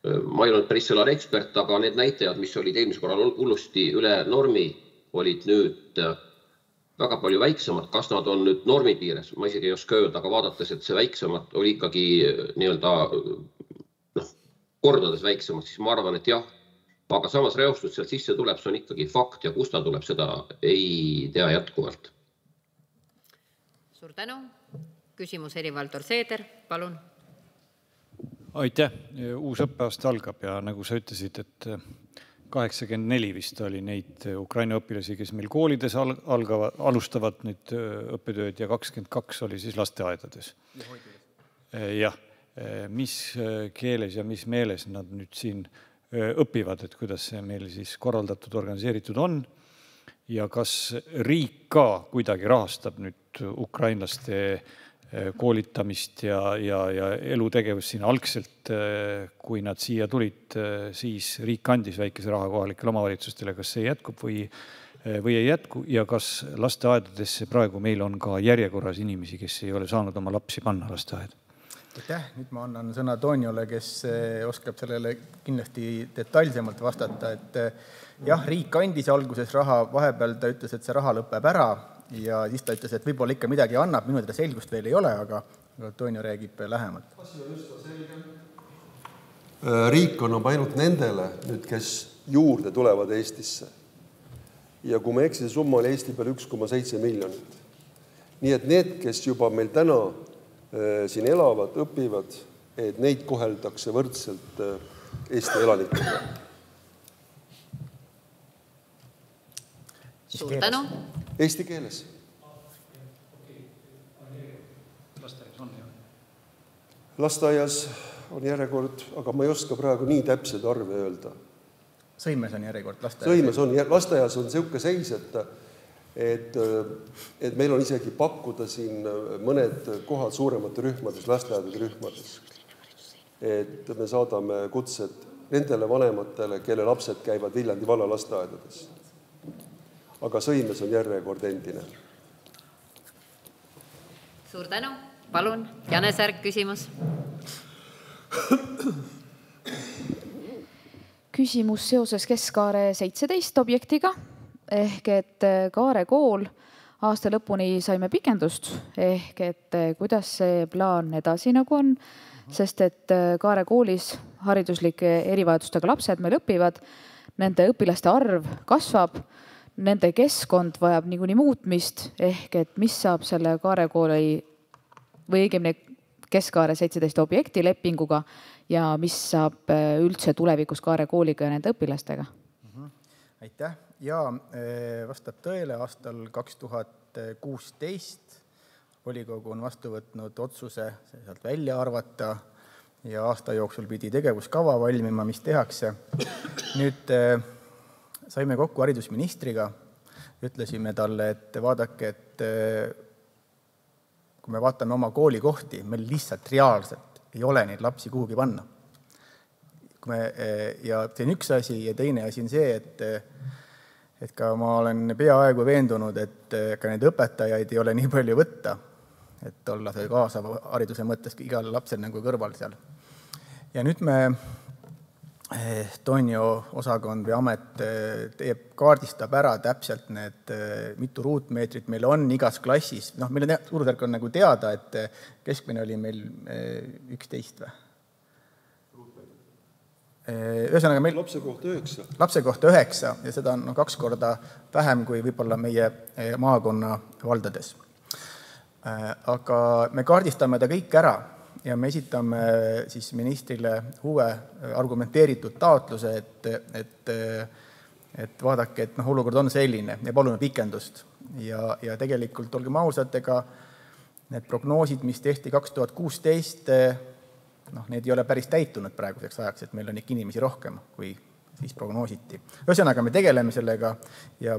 Ma ei olnud päris selle ekspert, aga need näitajad, mis olid eelmisel korral hullusti üle normi, olid nüüd väga palju väiksemad. Kas nad on nüüd normi piires? Ma isegi ei oska öelda, aga vaadates, et see väiksemad oli ikkagi kordades väiksemad, siis ma arvan, et jah. Aga samas reostust sealt sisse tuleb, see on ikkagi fakt ja kust ta tuleb, seda ei tea jätkuvalt. Suur tänu. Küsimus Helir-Valdor Seeder, palun. Aitäh. Uus õppeaasta algab ja nagu sa ütlesid, et 84 vist oli neid Ukraina õpilasi, kes meil koolides alustavad nüüd õppetööd ja 22 oli siis lasteaedades. Jah, mis keeles ja mis meeles nad nüüd siin õpivad, et kuidas see meil siis korraldatud, organiseeritud on ja kas riik ka kuidagi rahastab nüüd ukrainlaste koolitamist ja elutegevust siin algselt, kui nad siia tulid, siis riik andis väikese raha kohalikele omavalitsustele, kas see jätkub või ei jätku ja kas lasteaedadesse praegu meil on ka järjekorras inimesi, kes ei ole saanud oma lapsi panna lasteaeda? Aitäh, nüüd ma annan sõna Tooniole, kes oskab sellele kindlasti detailsemalt vastata, et jah, riik andis alguses raha, vahepeal ta ütles, et see raha lõpeb ära ja siis ta ütles, et võib-olla ikka midagi annab, minu teada selgust veel ei ole, aga Toonio räägib lähemalt. Riik annab ainult nendele, nüüd, kes juurde tulevad Eestisse. Ja kui me eksise summa oli Eesti peal 1,7 miljonit. Nii et need, kes juba meil täna siin elavad, õpivad, et neid koheldakse võrdselt Eesti elanikega. Suur tänu. Eesti keeles. Lasteaias on järjekord, aga ma ei oska praegu nii täpsed arve öelda. Sõimes on järjekord lasteaias? Sõimes on, lasteaias on selline seis, et meil on isegi pakkuda siin mõned kohad suuremate rühmades, lasteaedade rühmades. Et me saadame kutsed nendele vanematele, kelle lapsed käivad Viljandi valla lasteaedades. Aga Sõimes on järjekord endine. Suur tänu. Palun, Jane Särk, küsimus. Küsimus seoses Keskaare 17 objektiga. Ehk et Kaare kool aasta lõpuni saime pikendust, ehk et kuidas see plaan edasi nagu on, sest et Kaare koolis hariduslike erivajadustega lapsed meil õpivad, nende õpilaste arv kasvab, nende keskkond vajab niikuinii muutmist, ehk et mis saab selle Kaare kooli või õigemini Keskaare 17 objekti lepinguga ja mis saab üldse tulevikus Kaare kooliga ja nende õpilastega? Aitäh. Ja vastab tõele, aastal 2016 volikogu on vastu võtnud otsuse sealt välja arvata ja aasta jooksul pidi tegevuskava valmima, mis tehakse. Nüüd saime kokku haridusministriga, ütlesime talle, et vaadake, et kui me vaatame oma koolikohti, meil lihtsalt reaalselt ei ole neid lapsi kuhugi panna. Ja see on üks asi ja teine asi on see, et ka ma olen peaaegu veendunud, et ka need õpetajaid ei ole nii palju võtta, et olla see kaasava hariduse mõttes igal lapsel nagu kõrval seal. Ja nüüd me Tonio osakond või amet kaardistab ära täpselt need mitu ruutmeetrit meil on igas klassis. Meil on suurusjärk on nagu teada, et keskmine oli meil 11 või? Ühesõnaga meil lapse kohta 9. Lapse kohta 9 ja seda on 2 korda vähem kui võib-olla meie maakonna valdades. Aga me kaardistame ta kõik ära ja me esitame siis ministrile uue argumenteeritud taotluse, et vaadake, et olukord on selline ja palume pikendust. Ja tegelikult olgem ausad, ega need prognoosid, mis tehti 2016, need ei ole päris täitunud praeguseks ajaks, et meil on ikka inimesi rohkem, kui siis prognoositi. Ühesõnaga, me tegeleme sellega ja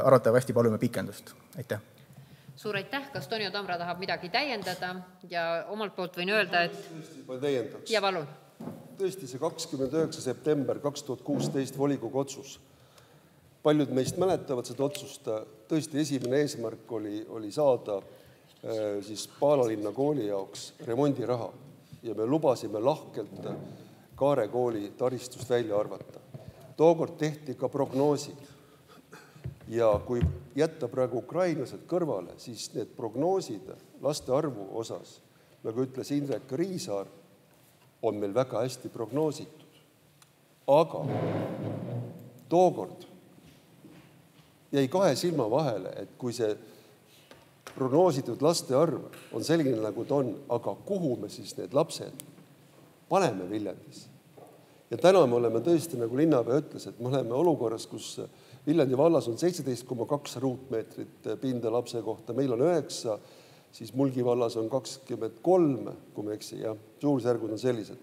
arvatavasti palume pikendust. Aitäh. Suur aitäh, kas Tonio Tamra tahab midagi täiendada ja omalt poolt võin öelda, et... Ma täiendaks. Ja palun. Tõesti see 29. september 2016 volikogu otsus. Paljud meist mäletavad seda otsust. Tõesti esimene eesmärk oli saada siis Paalalinna kooli jaoks remondiraha ja me lubasime lahkelt Kaare kooli taristust välja arvata. Tookord tehti ka prognoosid. Ja kui jätta praegu ukrainlased kõrvale, siis need prognoosid laste arvu osas, nagu ütles Indrek Riisaar, on meil väga hästi prognoositud. Aga tookord jäi 2 silma vahele, et kui see prognoositud laste arv on selline, nagu ta on, aga kuhu me siis need lapsed paneme Viljandis? Ja täna me oleme tõesti, nagu linnapea ütles, et me oleme olukorras, kus Viljandi vallas on 17,2 ruutmeetrit pinda lapse kohta, meil on 9, siis Mulgi vallas on 23, kui me eksi, ja suurusjärgud on sellised.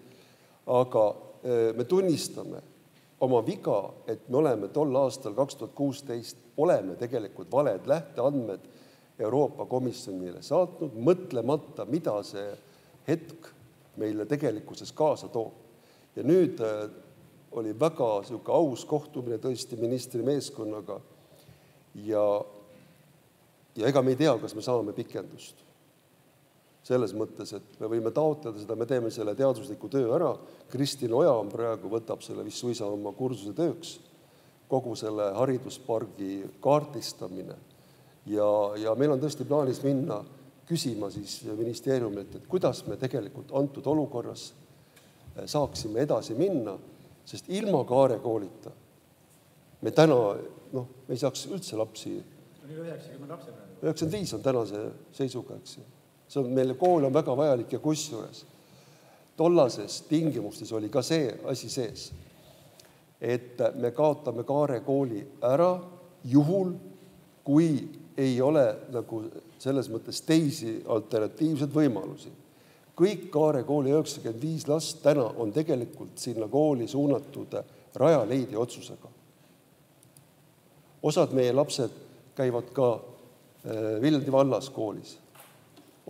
Aga me tunnistame oma viga, et me oleme tol aastal 2016, oleme tegelikult valed lähteandmed Euroopa Komisjonile saatnud, mõtlemata, mida see hetk meile tegelikkuses kaasa toob. Ja nüüd oli väga aus kohtumine tõesti ministri meeskonnaga ja ega me ei tea, kas me saame pikendust. Selles mõttes, et me võime taotleda seda, me teeme selle teadusliku töö ära. Kristin Oja on praegu, võtab selle vist suisa oma kursuse tööks, kogu selle hariduspargi kaardistamine. Ja meil on tõesti plaanis minna küsima siis ministeeriumilt, et kuidas me tegelikult antud olukorras saaksime edasi minna, sest ilma Kaare koolita me täna, me ei saaks üldse lapsi. 90 lapse praegu. 95 on tänase seisuga, eks. See on, meil kool on väga vajalik ja kusjuures. Tollases tingimustes oli ka see asi sees, et me kaotame Kaare kooli ära juhul, kui ei ole nagu selles mõttes teisi alternatiivsed võimalusi. Kõik Kaare kooli 95 last täna on tegelikult sinna kooli suunatud Rajaleidi otsusega. Osad meie lapsed käivad ka Viljandi vallas koolis.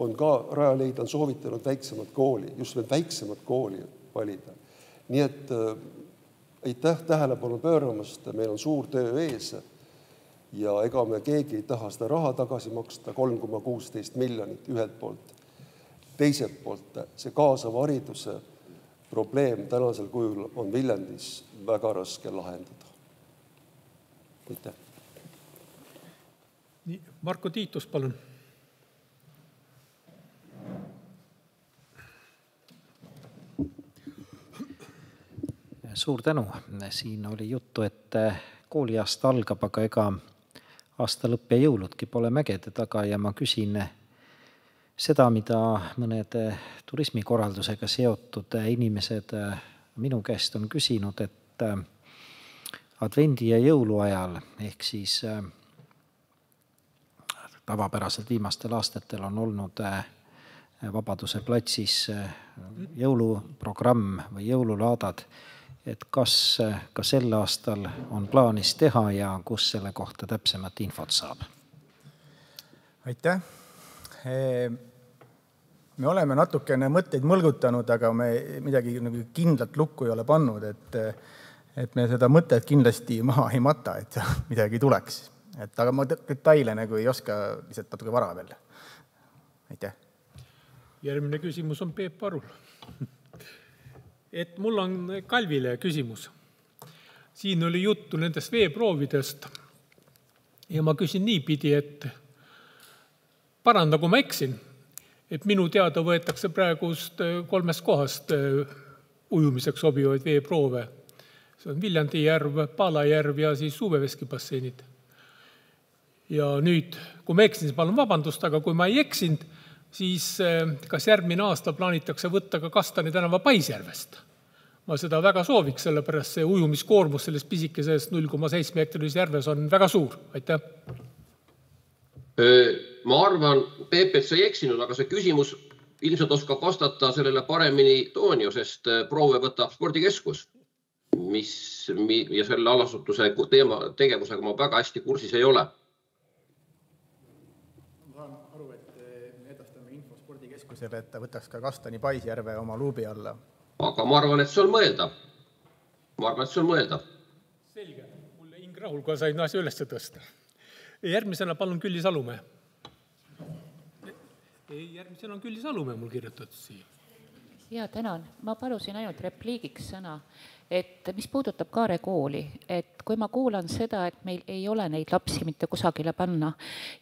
On ka Rajaleid on soovitanud väiksemat kooli, just need väiksemat kooli valida. Nii et aitäh tähelepanu pööramast, meil on suur töö ees ja ega me keegi ei taha seda raha tagasi maksta, 3,16 miljonit ühelt poolt. Teiselt poolt see kaasava hariduse probleem tänasel kujul on Viljandis väga raske lahendada. Aitäh. Marko Tiitus, palun. Suur tänu. Siin oli juttu, et kooliaasta algab, aga ega aasta lõpp ja jõuludki pole mägede taga ja ma küsin seda, mida mõned turismikorraldusega seotud inimesed minu käest on küsinud, et advendi ja jõuluajal ehk siis tavapäraselt viimastel aastatel on olnud Vabaduse platsis jõuluprogramm või jõululaadad, et kas ka sel aastal on plaanis teha ja kus selle kohta täpsemat infot saab? Aitäh! Me oleme natukene mõtteid mõlgutanud, aga me midagi kindlat lukku ei ole pannud, et me seda mõtet kindlasti maha ei mata, et midagi tuleks. Aga ma detaile nagu ei oska lihtsalt natuke vara veel. Aitäh! Järgmine küsimus on Peep Arul. Et mul on Kalvile küsimus. Siin oli juttu nendest veeproovidest ja ma küsin niipidi, et parandagu ma eksin, et minu teada võetakse praegust 3 kohast ujumiseks sobivaid veeproove. See on Viljandi järv, Paala järv ja siis Suuveveskibasseinid. Ja nüüd, kui ma eksin, siis palun vabandust, aga kui ma ei eksinud, siis kas järgmine aasta plaanitakse võtta ka Kastani tänava Paisjärvest. Ma seda väga sooviks, sellepärast see ujumiskoormus selles pisikesest 0,7 hektaris järves on väga suur. Aitäh! Ma arvan, Peep, et sa ei eksinud, aga see küsimus ilmselt oskab vastata sellele paremini Toonio, sest proove võtab spordikeskus, ja selle alasutuse tegevusega ma väga hästi kursis ei ole. valitsusele, et ta võtaks ka Kastani Paisjärve oma luubi alla. Aga ma arvan, et see on mõeldav. Selge. Mulle hing rahul, kui sain asja üles tõsta. Järgmisena palun Külli Salumäe. Järgmisena on Külli Salumäe mul kirjutatud siia. Ja tänan. Ma palusin ainult repliigiks sõna, et mis puudutab Kaare kooli, et kui ma kuulan seda, et meil ei ole neid lapsi mitte kusagile panna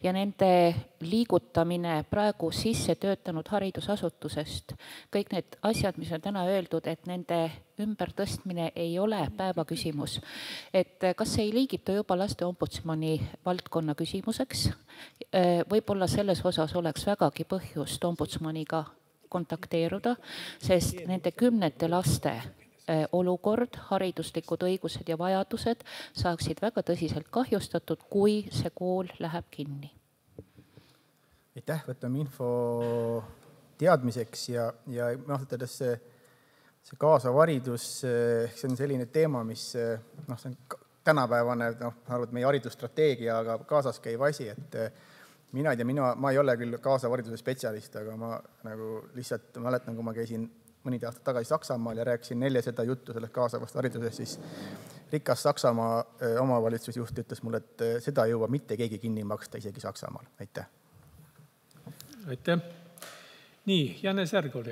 ja nende liigutamine praegu sisse töötanud haridusasutusest, kõik need asjad, mis on täna öeldud, et nende ümbertõstmine ei ole päevaküsimus, et kas ei liigitu juba laste ombudsmani valdkonna küsimuseks? Võib-olla selles osas oleks vägagi põhjust ombudsmaniga kontakteeruda, sest nende 10 laste olukord, hariduslikud õigused ja vajadused saaksid väga tõsiselt kahjustatud, kui see kool läheb kinni. Aitäh, võtame info teadmiseks ja mõtledes see kaasav haridus, see on selline teema, mis see on tänapäevane, arvad meie haridusstrateegia, aga kaasas käiv asi, et mina ei ole küll kaasava hariduse spetsialist, aga ma nagu lihtsalt mäletan, kui ma käisin mõni aasta tagasi Saksamaal ja rääkisin neile seda juttu sellest kaasavast haridusest, siis rikas Saksamaa omavalitsusjuht ütles mulle, et seda ei jõua mitte keegi kinni maksta, isegi Saksamaal. Aitäh. Aitäh. Nii, Janne Särgol.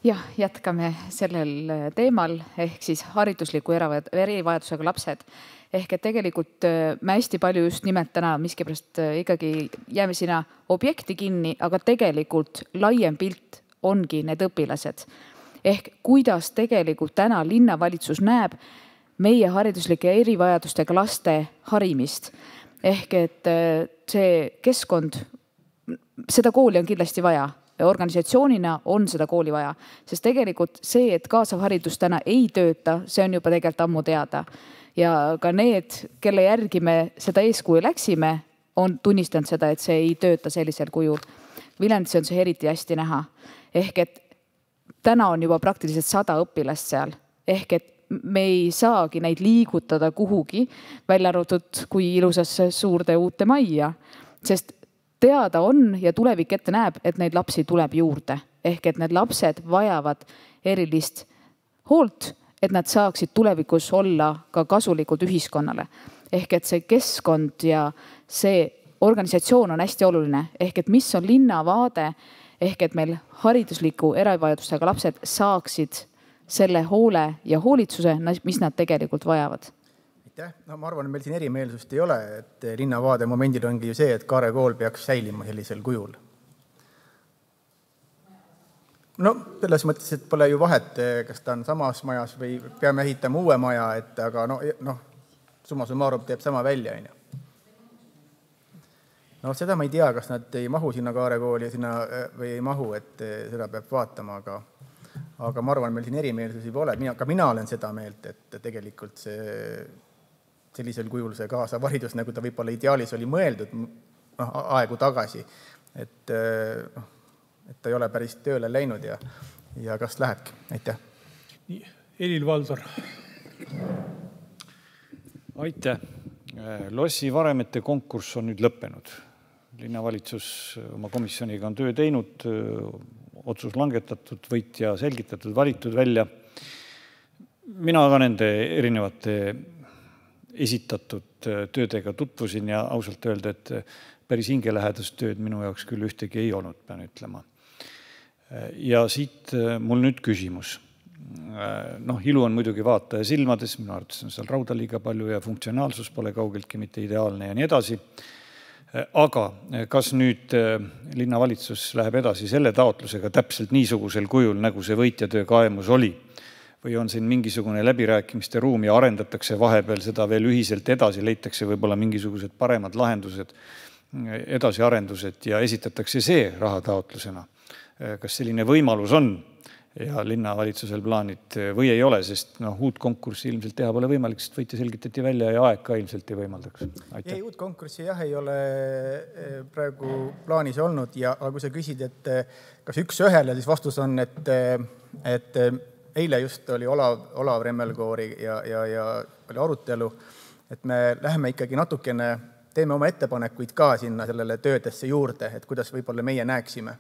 Jah, jätkame sellel teemal, ehk siis haridusliku erivajadusega lapsed. Ehk et tegelikult me hästi palju just nimelt täna miskipärast ikkagi jääme sinna objekti kinni, aga tegelikult laiem pilt ongi need õpilased. Ehk kuidas tegelikult täna linnavalitsus näeb meie hariduslike erivajadustega laste harimist. Ehk et see keskkond, seda kooli on kindlasti vaja. Organisatsioonina on seda kooli vaja, sest tegelikult see, et kaasav haridus täna ei tööta, see on juba tegelikult ammu teada. Ja ka need, kelle järgi me seda eeskuju läksime, on tunnistanud seda, et see ei tööta sellisel kujul. Viljandis on see eriti hästi näha. Ehk et täna on juba praktiliselt 100 õpilast seal. Ehk et me ei saagi neid liigutada kuhugi, välja arvatud kui ilusasse suurde uute majja, sest teada on ja tulevik ette näeb, et neid lapsi tuleb juurde. Ehk et need lapsed vajavad erilist hoolt, et nad saaksid tulevikus olla ka kasulikud ühiskonnale. Ehk et see keskkond ja see organisatsioon on hästi oluline. Ehk et mis on linna vaade, ehk et meil haridusliku erivajadustega lapsed saaksid selle hoole ja hoolitsuse, mis nad tegelikult vajavad. Aitäh. Ma arvan, et meil siin erimeelsust ei ole, et linnavaade momendil ongi ju see, et Kaare kool peaks säilima sellisel kujul. No selles mõttes, et pole ju vahet, kas ta on samas majas või peame ehitama uue maja, aga summa summarum teeb sama välja. No seda ma ei tea, kas nad ei mahu sinna Kaare kooli või ei mahu, et seda peab vaatama, aga ma arvan, et meil siin erimeelsusi pole. Ka mina olen seda meelt, et tegelikult sellisel kujul see kaasav haridus, nagu ta võib-olla ideaalis oli mõeldud aegu tagasi, et ta ei ole päris tööle läinud ja kas lähebki. Aitäh. Helir-Valdor. Aitäh. Lossivaremete konkurss on nüüd lõppenud. Linnavalitsus oma komisjoniga on töö teinud, otsus langetatud, võitja selgitatud, valitud välja. Mina ka nende erinevate esitatud töödega tutvusin ja ausalt öelda, et päris hingelähedast tööd minu jaoks küll ühtegi ei olnud, pean ütlema. Ja siit mul nüüd küsimus. Ilu on muidugi vaataja silmades, minu arvates on seal rauda liiga palju ja funktsionaalsus pole kaugeltki mitte ideaalne ja nii edasi. Aga kas nüüd linnavalitsus läheb edasi selle taotlusega täpselt niisugusel kujul, nagu see võitjatöö kaemus oli? Või on siin mingisugune läbirääkimiste ruum ja arendatakse vahepeal seda veel ühiselt edasi, leitakse võib-olla mingisugused paremad lahendused, edasiarendused ja esitatakse see rahataotlusena? Kas selline võimalus on ja linnavalitsusel plaanid või ei ole, sest uut konkurssi ilmselt teha pole võimalik, sest võitja selgitati välja ja aeg ka ilmselt ei võimaldaks. Aitäh. Ei, uut konkurssi ei ole praegu plaanis olnud, aga kui sa küsid, et kas üks ühele, siis vastus on, et eile just oli Olav Remmelkoori ja oli arutelu, et me läheme ikkagi natukene teeme oma ettepanekuid ka sinna sellele töödesse juurde, et kuidas võib-olla meie näeksime.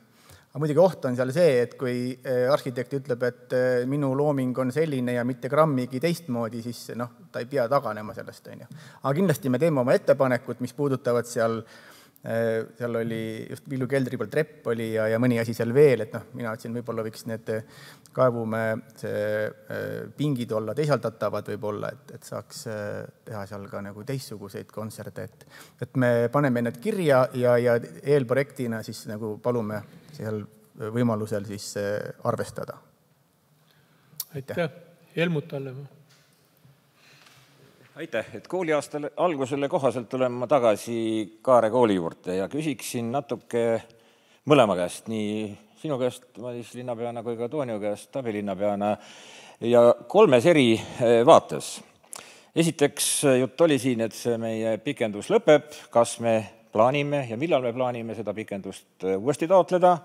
Aga muidugi oht on seal see, et kui arhitekt ütleb, et minu looming on selline ja mitte grammigi teistmoodi, siis ta ei pea taganema sellest. Aga kindlasti me teeme oma ettepanekud, mis puudutavad seal oli just Villu Keldri poolt trepp oli ja mõni asi seal veel, et mina ütlesin, võib-olla võiks need kaevumäe pingid olla teisaldatavad võib-olla, et saaks teha seal ka nagu teistsuguseid kontserte. Et me paneme need kirja ja eelprojektina siis nagu palume seal võimalusel siis arvestada. Aitäh. Helmut Hallemaa. Aitäh, et kooliaasta algusele kohaselt tulen ma tagasi Kaare kooli juurde ja küsiksin natuke mõlema käest, nii sinu käest, Madis linnapeana, kui ka Toonio käest abilinnapeana ja 3 eri vaates. Esiteks jutt oli siin, et see meie pikendus lõpeb, kas me plaanime ja millal me plaanime seda pikendust uuesti taotleda,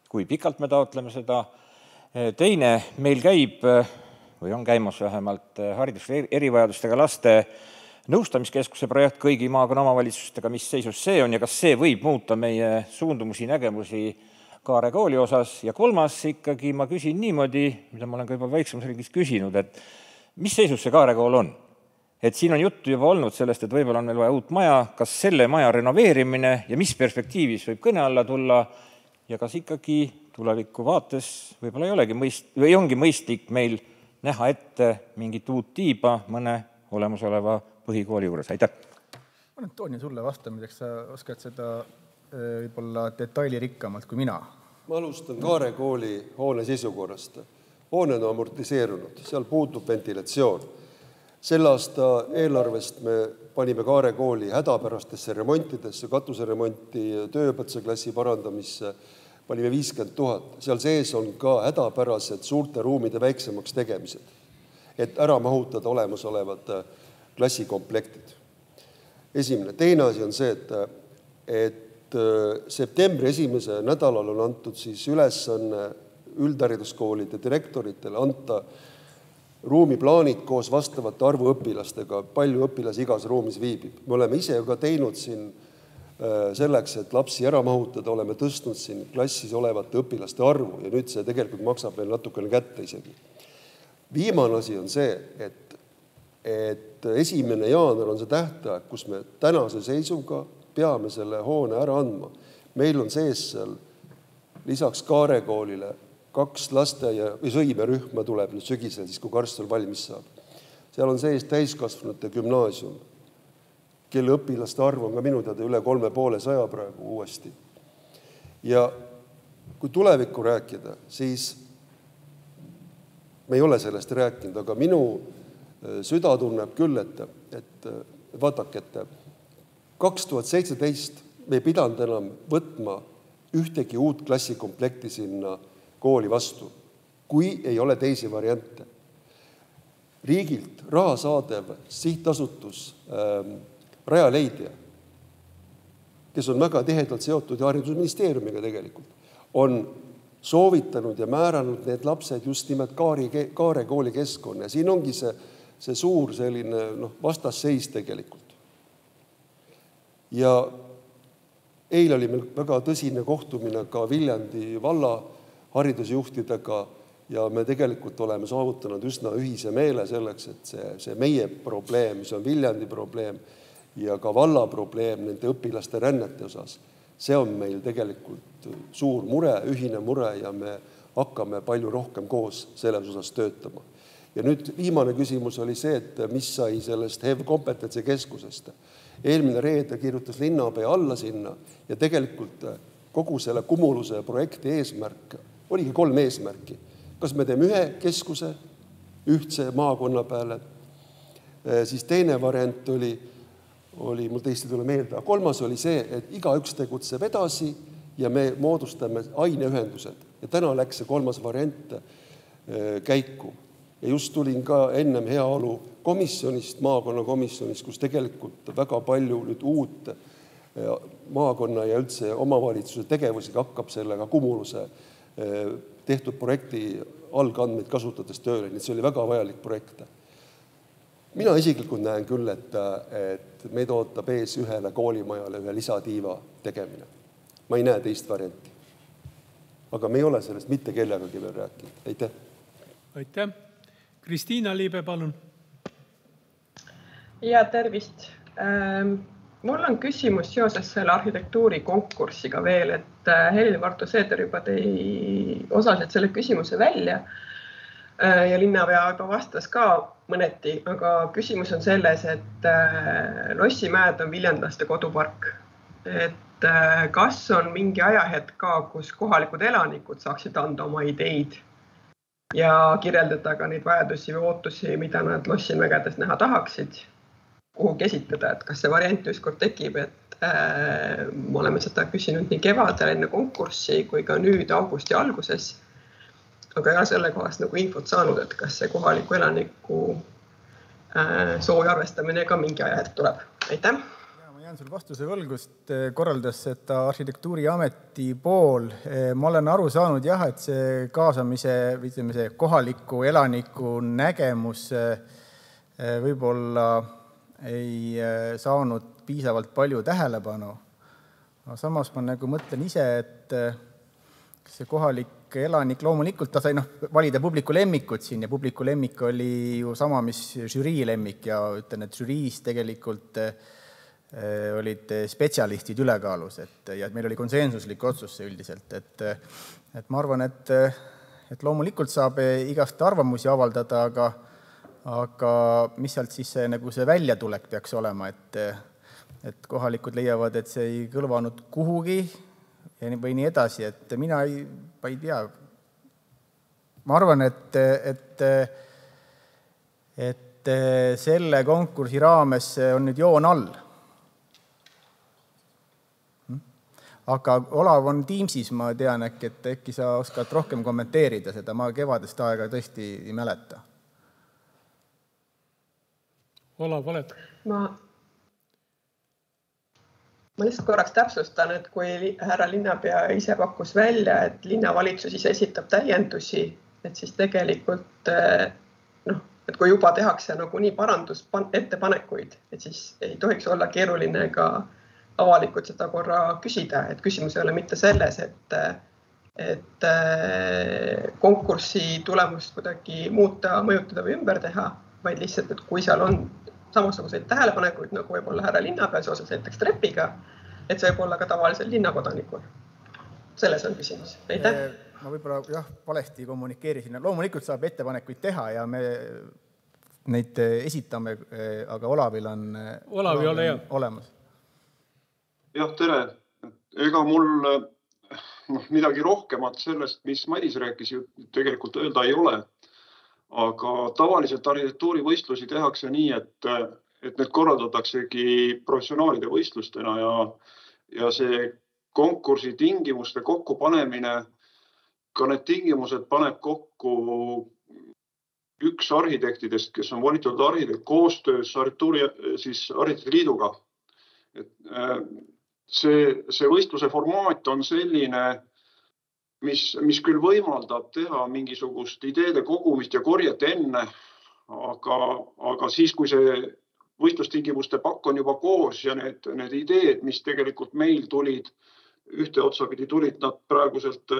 kui pikalt me taotleme seda. Teine, meil käib või on käimas vähemalt haridus- erivajadustega laste nõustamiskeskuse projekt kõigi maakonna omavalitsustega, mis seisus see on ja kas see võib muuta meie suundumusi, nägemusi Kaare kooli osas. Ja 3. ikkagi ma küsin niimoodi, mida ma olen ka juba väiksemas ringis küsinud, et mis seisus see Kaare kool on? Et siin on juttu juba olnud sellest, et võib-olla on meil vaja uut maja, kas selle maja renoveerimine ja mis perspektiivis võib kõne alla tulla ja kas ikkagi tuleviku vaates võib-olla ei olegi või ongi mõistlik meil näha ette mingit uut tiiba mõne olemasoleva põhikooli juures. Aitäh! Ma olen Toonio sulle vastamiseks, sa oskad seda võib-olla detailirikkamalt kui mina. Ma alustan Kaare kooli hoone seisukorrast. Hoone on amortiseerunud, seal puudub ventilatsioon. Selle aasta eelarvest me panime Kaare kooli hädapärastesse remontidesse, katuseremonti, tööõpetuseklassi parandamisse, panime 50 000. Seal sees on ka hädapärased suurte ruumide väiksemaks tegemised, et ära mahutada olemasolevad klassikomplektid. Esimene. Teine asi on see, et septembri 1. nädalal on antud siis ülesanne üldhariduskoolide direktoritele anta ruumiplaanid koos vastavate arvu õpilastega, palju õpilasi igas ruumis viibib. Me oleme ise ka teinud siin selleks, et lapsi ära mahutada, oleme tõstnud siin klassis olevate õpilaste arvu ja nüüd see tegelikult maksab veel natukene kätte isegi. Viimane asi on see, et 1. jaanuar on see tähtaeg, kus me tänase seisuga peame selle hoone ära andma. Meil on sees seal lisaks Kaare koolile 2 lasteaia või sõimerühma tuleb nüüd sügisel, siis kui Karstul valmis saab. Seal on sees täiskasvanute gümnaasium, kelle õpilaste arv on ka minu teada üle 350 praegu uuesti. Ja kui tulevikku rääkida, siis me ei ole sellest rääkinud, aga minu süda tunneb küll, et vaadake, et 2017 me ei pidanud enam võtma ühtegi uut klassikomplekti sinna kooli vastu, kui ei ole teisi variante. Riigilt raha saadev sihtasutus Rajaleidja, kes on väga tihedalt seotud haridusministeeriumiga tegelikult, on soovitanud ja määranud need lapsed just nimelt Kaare kooli keskkonna. Siin ongi see suur selline vastasseis tegelikult. Ja eile oli meil väga tõsine kohtumine ka Viljandi valla haridusjuhtidega ja me tegelikult oleme saavutanud üsna ühise meele selleks, et see meie probleem, mis on Viljandi probleem ja ka valla probleem nende õpilaste rännete osas, see on meil tegelikult suur mure, ühine mure ja me hakkame palju rohkem koos selles osas töötama. Ja nüüd viimane küsimus oli see, et mis sai sellest HEV kompetentsi keskusest. Eelmine reede kirjutas linnapea alla sinna ja tegelikult kogu selle kumuluse projekti eesmärk oligi 3 eesmärki. Kas me teeme 1 keskuse ühtse maakonna peale, siis teine variant oli mul teist ei tule meelde, aga 3. oli see, et igaüks tegutseb edasi ja me moodustame aineühendused. Ja täna läks see 3. variant käiku. Ja just tulin ka ennem heaolu komisjonist, maakonnakomisjonist, kus tegelikult väga palju nüüd uut maakonna ja üldse omavalitsuse tegevusega hakkab sellega kumuluse tehtud projekti algandmeid kasutades tööle. Nii see oli väga vajalik projekt. Mina isiklikult näen küll, et meid ootab ees ühele koolimajale ühe lisatiiva tegemine. Ma ei näe teist varianti. Aga me ei ole sellest mitte kellegagi veel rääkinud. Aitäh. Aitäh. Kristiina Liibe, palun. Ja tervist. Mul on küsimus seoses selle arhitektuurikonkursiga veel, et Helir-Marto Seeder juba tõi osaliselt selle küsimuse välja ja linnapea juba vastas ka mõneti, aga küsimus on selles, et Lossimäed on viljandlaste kodupark. Et kas on mingi ajahetk ka, kus kohalikud elanikud saaksid anda oma ideid ja kirjeldada ka neid vajadusi või ootusi, mida nad Lossimägedes näha tahaksid, kuhugi esitada, et kas see variant ükskord tekib, et me oleme seda küsinud nii kevadel enne konkurssi kui ka nüüd augusti alguses, aga ei ole selle kohast nagu infot saanud, et kas see kohaliku elaniku soovi arvestamine ka mingi ajahetk tuleb. Aitäh! Ma jään sul vastuse võlgust, korraldas seda arhitektuuriameti pool. Ma olen aru saanud jah, et see kaasamise või see kohaliku elaniku nägemus võib-olla ei saanud piisavalt palju tähelepanu. Aga samas ma nagu mõtlen ise, et see kohalik elanik loomulikult ta sai valida publiku lemmikut siin ja publiku lemmik oli ju sama, mis žürii lemmik ja ütlen, et žüriis tegelikult olid spetsialistid ülekaalus ja meil oli konsensuslik otsus üldiselt. Et ma arvan, et loomulikult saab igast arvamusi avaldada, aga mis sealt siis nagu see väljatulek peaks olema, et kohalikud leiavad, et see ei kõlvanud kuhugi või nii edasi, et mina ei tea. Ma arvan, et selle konkursi raames on nüüd joon all. Aga Olav on Teamsis, ma tean et äkki sa oskad rohkem kommenteerida seda, ma kevadest aega tõesti ei mäleta. Olav, oled? Ma lihtsalt korraks täpsustan, et kui härra linnapea ise pakkus välja, et linnavalitsus ise esitab täiendusi, et siis tegelikult, et kui juba tehakse nagu nii ettepanekuid, et siis ei tohiks olla keeruline ka avalikult seda korra küsida, et küsimus ei ole mitte selles, et konkursi tulemust kuidagi muuta, mõjutada või ümber teha, vaid lihtsalt, et kui seal on samasuguseid tähelepanekuid, nagu võib olla härra linnapea seoses näiteks trepiga, et see võib olla ka tavalisel linnakodanikul. Selles on küsimus. Aitäh! Ma võib-olla valesti kommunikeerisin. Loomulikult saab ettepanekuid teha ja me neid esitame, aga Olavil on olemas. Jah, tere. Ega mul midagi rohkemat sellest, mis Madis rääkis, tegelikult öelda ei ole. Aga tavaliselt arhitektuurivõistlusi tehakse nii, et need korraldataksegi professionaalide võistlustena ja see konkursi tingimuste kokkupanemine, ka need tingimused paneb kokku üks arhitektidest, kes on volitatud arhitekt koostöös Arhitektide Liiduga. See võistluse formaat on selline, mis küll võimaldab teha mingisugust ideede kogumist ja korjet enne, aga siis, kui see võistlustingimuste pakk on juba koos ja need ideed, mis tegelikult meil tulid, ühte otsapidi tulid nad praeguselt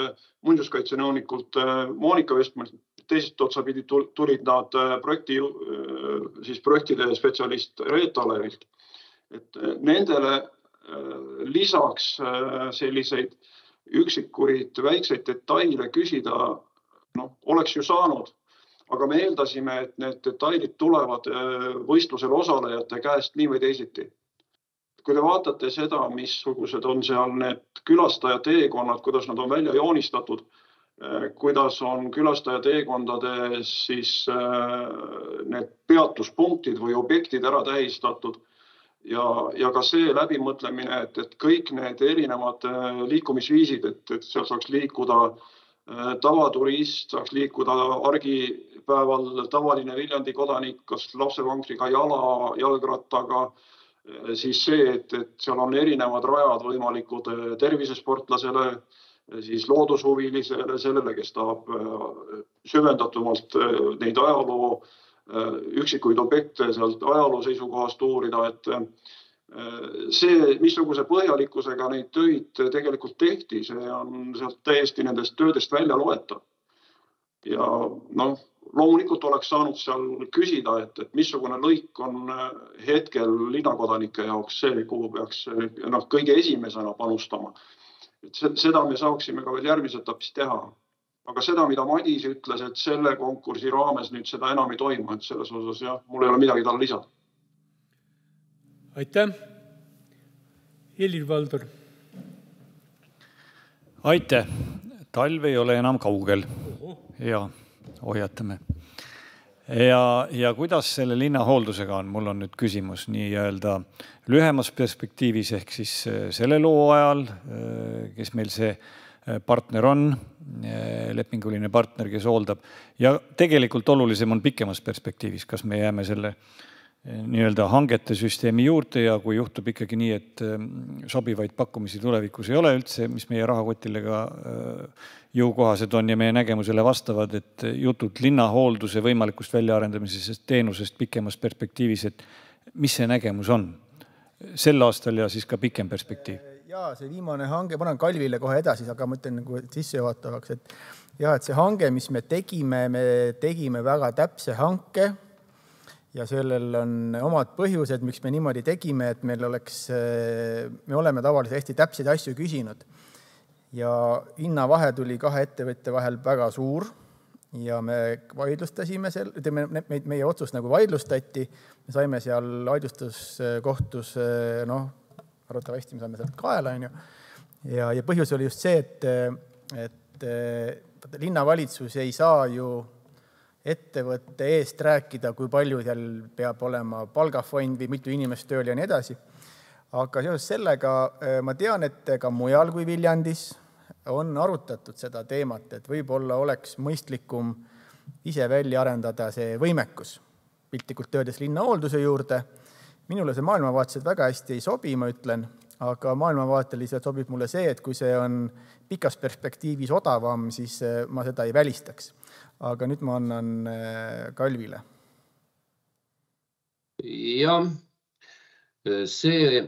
muinsuskaitsenõunikult Monika Vestmalt, teisest otsapidi tulid nad projektide spetsialist Reet Alevilt. Nendele lisaks selliseid üksikuid väikseid detaile küsida oleks ju saanud, aga me eeldasime, et need detailid tulevad võistlusel osalejate käest nii või teisiti. Kui te vaatate seda, missugused on seal need külastaja teekonnad, kuidas nad on välja joonistatud, kuidas on külastaja teekondade siis need peatuspunktid või objektid ära tähistatud, ja ka see läbimõtlemine, et kõik need erinevad liikumisviisid, et seal saaks liikuda tavaturist, saaks liikuda argipäeval tavaline Viljandi kodanik, kas lapsevankriga jala, jalgrattaga, siis see, et seal on erinevad rajad võimalikud tervisesportlasele, siis loodushuvilisele, sellele, kes tahab süvendatumalt neid ajaloo üksikuid objekte sealt ajaloo seisukohast uurida, et see, missuguse põhjalikkusega neid töid tegelikult tehti, see on sealt täiesti nendest töödest välja loetav. Ja loomulikult oleks saanud seal küsida, et missugune lõik on hetkel linnakodanike jaoks see, kuhu peaks kõige esimesena panustama. Et seda me saaksime ka veel järgmises etapis teha. Aga seda, mida Madis ütles, et selle konkursi raames nüüd seda enam ei toimu, et selles osas mul ei ole midagi talle lisada. Aitäh. Helir-Valdor. Aitäh. Talv ei ole enam kaugel. Ja hoiatame. Ja kuidas selle linna hooldusega on? Mul on nüüd küsimus nii-öelda lühemas perspektiivis ehk siis selle loo ajal, kes meil see partner on, lepinguline partner, kes hooldab. Ja tegelikult olulisem on pikemas perspektiivis, kas me jääme selle nii-öelda hangete süsteemi juurde ja kui juhtub ikkagi nii, et sobivaid pakkumisi tulevikus ei ole üldse, mis meie rahakotile ka jõukohased on ja meie nägemusele vastavad, et jutud linnahoolduse võimalikust väljaarendamisest teenusest pikemas perspektiivis, et mis see nägemus on sel aastal ja siis ka pikem perspektiiv? Jaa, see viimane hange, panen Kalvile kohe edasi, aga ma ütlen sissejuhatavaks, et see hange, mis me tegime väga täpse hanke ja sellel on omad põhjused, miks me niimoodi tegime, et me oleme tavaliselt hästi täpseid asju küsinud. Ja hinnavahe tuli kahe ettevõtte vahel väga suur ja me vaidlustasime meie otsust nagu vaidlustati. Me saime seal vaidlustuskohtus, arvatavasti me saime sealt kaela. Ja põhjus oli just see, et linnavalitsus ei saa ju ettevõtte eest rääkida, kui palju seal peab olema palgafond või mitu inimest tööl ja nii edasi. Aga seoses sellega ma tean, et ka mujal kui Viljandis on arutatud seda teemat, et võib-olla oleks mõistlikum ise välja arendada see võimekus piltlikult töödes linnahoolduse juurde. Minule see maailmavaateliselt väga hästi ei sobi, ma ütlen, aga maailmavaateliselt sobib mulle see, et kui see on pikas perspektiivis odavam, siis ma seda ei välistaks. Aga nüüd ma annan Kalvile. Jah, see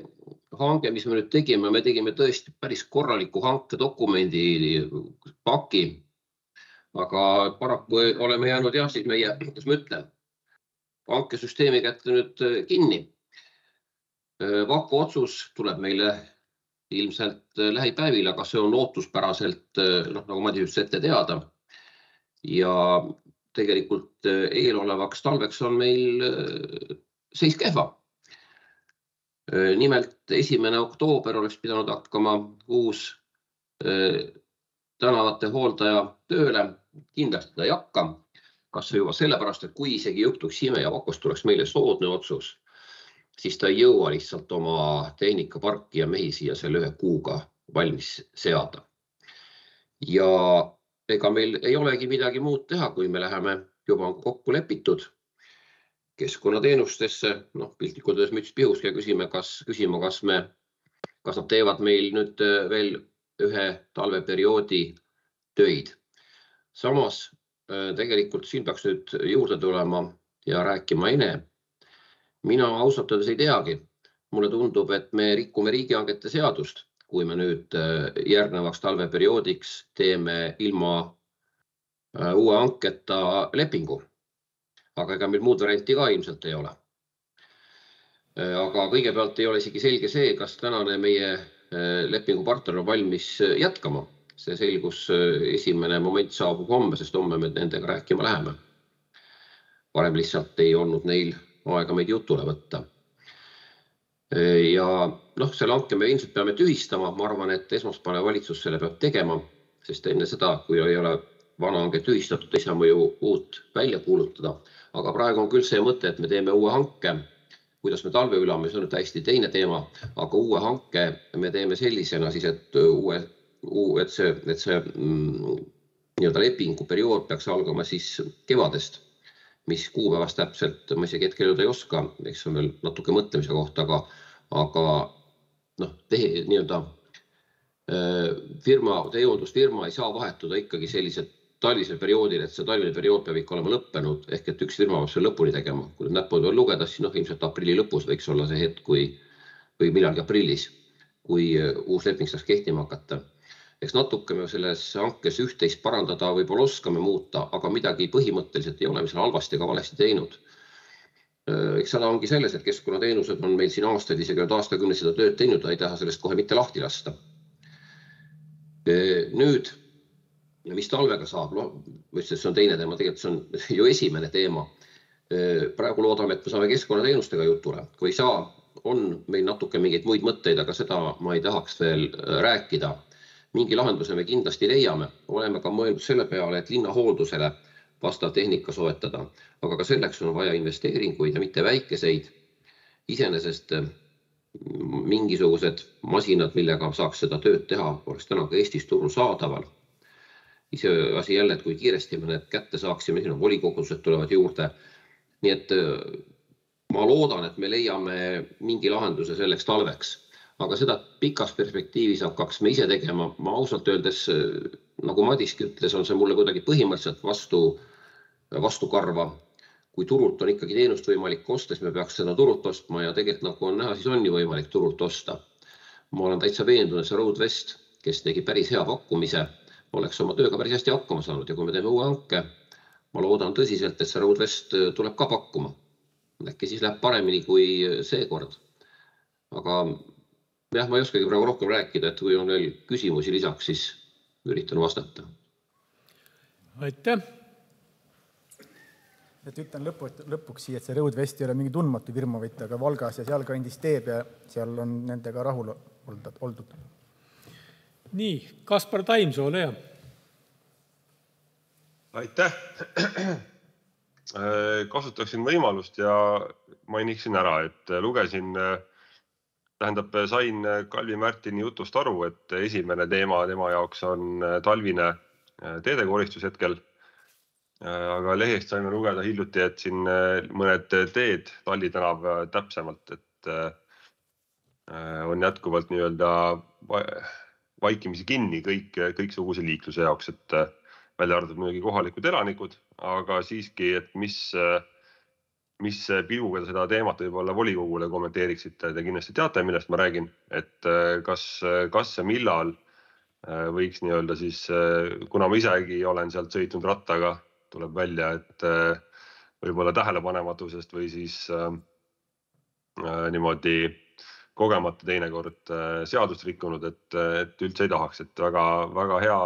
hange, mis me nüüd tegime, me tegime tõesti päris korraliku hankedokumendi paki, aga paraku oleme jäänud siis meie, kuidas ma ütlen, hankesüsteemi kätte nüüd kinni. Vaku otsus tuleb meile ilmselt lähipäevil, aga see on ootuspäraselt, nagu ma just ette teada. Ja tegelikult eelolevaks talveks on meil seis kehva. Nimelt 1. oktoober oleks pidanud hakkama uus tänavate hooldaja tööle. Kindlasti ta ei hakka. Kas see juba sellepärast, et kui isegi juhtuks ime ja Vakost tuleks meile soodne otsus, siis ta ei jõua lihtsalt oma tehnikaparki ja mehi siia selle 1 kuuga valmis seada. Ja ega meil ei olegi midagi muud teha, kui me läheme juba kokku lepitud keskkonnateenustesse, piltlikult öeldes müts pihuski ja küsima, kas nad teevad meil nüüd veel 1 talveperioodi töid. Samas tegelikult siin peaks nüüd juurde tulema ja rääkima Ene. Mina ausalt öeldes ei teagi. Mulle tundub, et me rikkume riigihangete seadust, kui me nüüd järgnevaks talveperioodiks teeme ilma uue hanketa lepingu. Aga ega meil muud varianti ka ilmselt ei ole. Aga kõigepealt ei ole isegi selge see, kas tänane meie lepingupartner on valmis jätkama. See selgus esimene moment saabub homme, sest homme me nendega rääkima läheme. Varem lihtsalt ei olnud neil aega meid jutule võtta. Ja selle hanke me ilmselt peame tühistama. Ma arvan, et esmaspäevane valitsus selle peab tegema, sest enne seda, kui ei ole vana hange tühistatud, ei saa me ju uut välja kuulutada. Aga praegu on küll see mõte, et me teeme uue hanke. Kuidas me talve ülame, see on täiesti teine teema, aga uue hanke me teeme sellisena, siis, et see lepinguperiood peaks algama siis kevadest, mis kuupäevast täpselt, ma isegi hetkel ei oska, eks on veel natuke mõtlemise kohta, aga teeholdusfirma ei saa vahetuda ikkagi sellised talvisel perioodil, et see talvine periood peab ikka olema lõppenud, ehk et üks firma peab selle lõpuni tegema. Kui näppude peal lugeda, siis ilmselt aprilli lõpus võiks olla see hetk, või millalgi aprillis, kui uus leping saaks kehtima hakata. Eks natuke me selles hankes üht-teist parandada võib-olla oskame muuta, aga midagi põhimõtteliselt ei ole me seal halvasti ega valesti teinud. Eks seda ongi selles, et keskkonnateenused on meil siin aastaid, isegi aastakümneid seda tööd teinud, ei taha sellest kohe mitte lahti lasta. Nüüd, mis talvega saab? See on teine teema, tegelikult see on ju esimene teema. Praegu loodame, et me saame keskkonnateenustega jutule. Kui ei saa, on meil natuke mingeid muid mõtteid, aga seda ma ei tahaks veel rääkida. Mingi lahenduse me kindlasti leiame. Oleme ka mõelnud selle peale, et linnahooldusele vastav tehnika soetada, aga ka selleks on vaja investeeringuid ja mitte väikeseid. Iseenesest mingisugused masinad, millega saaks seda tööd teha, oleks täna ka Eestis turul saadaval. Ise asi jälle, et kui kiiresti me need kätte saaksime, siin on volikogused tulevad juurde. Nii et ma loodan, et me leiame mingi lahenduse selleks talveks. Aga seda pikas perspektiivis hakkaks me ise tegema. Ma ausalt öeldes, nagu Madiski ütles, on see mulle kuidagi põhimõtteliselt vastukarva. Kui turult on ikkagi teenust võimalik osta, siis me peaks seda turult ostma ja tegelikult nagu on näha, siis on ju võimalik turult osta. Ma olen täitsa veendunud, see Roadvest, kes tegi päris hea pakkumise, oleks oma tööga päris hästi hakkama saanud ja kui me teeme uue hanke, ma loodan tõsiselt, et see Roadvest tuleb ka pakkuma. Äkki siis läheb paremini kui seekord. Aga jah, ma ei oskagi praegu rohkem rääkida, et kui on veel küsimusi lisaks, siis üritan vastata. Aitäh! Et ütlen lõpuks siia, et see Roadvest ei ole mingi tundmatu firma, vaid aga Valgas ja seal kandis teeb ja seal on nendega rahul oldud. Nii, Kaspar Taimsoo, ole hea. Aitäh! Kasutaksin võimalust ja mainiksin ära, et lugesin sain Kalvi Märtini jutust aru, et esimene teema tema jaoks on talvine teedekoristus hetkel. Aga lehest saime lugeda hiljuti, et siin mõned teed, Talli tänav täpsemalt, et on jätkuvalt nii-öelda vaikimisi kinni kõiksuguse liikluse jaoks, et välja arvatud muidugi kohalikud elanikud, aga siiski, et mis piluga seda teemat võib-olla volikogule kommenteeriksite, te kindlasti teate, millest ma räägin, et kas ja millal võiks nii-öelda siis, kuna ma isegi olen sealt sõitnud rattaga, tuleb välja, et võib-olla tähelepanematusest või siis niimoodi kogemata teinekord seadust rikkunud, et üldse ei tahaks, et väga hea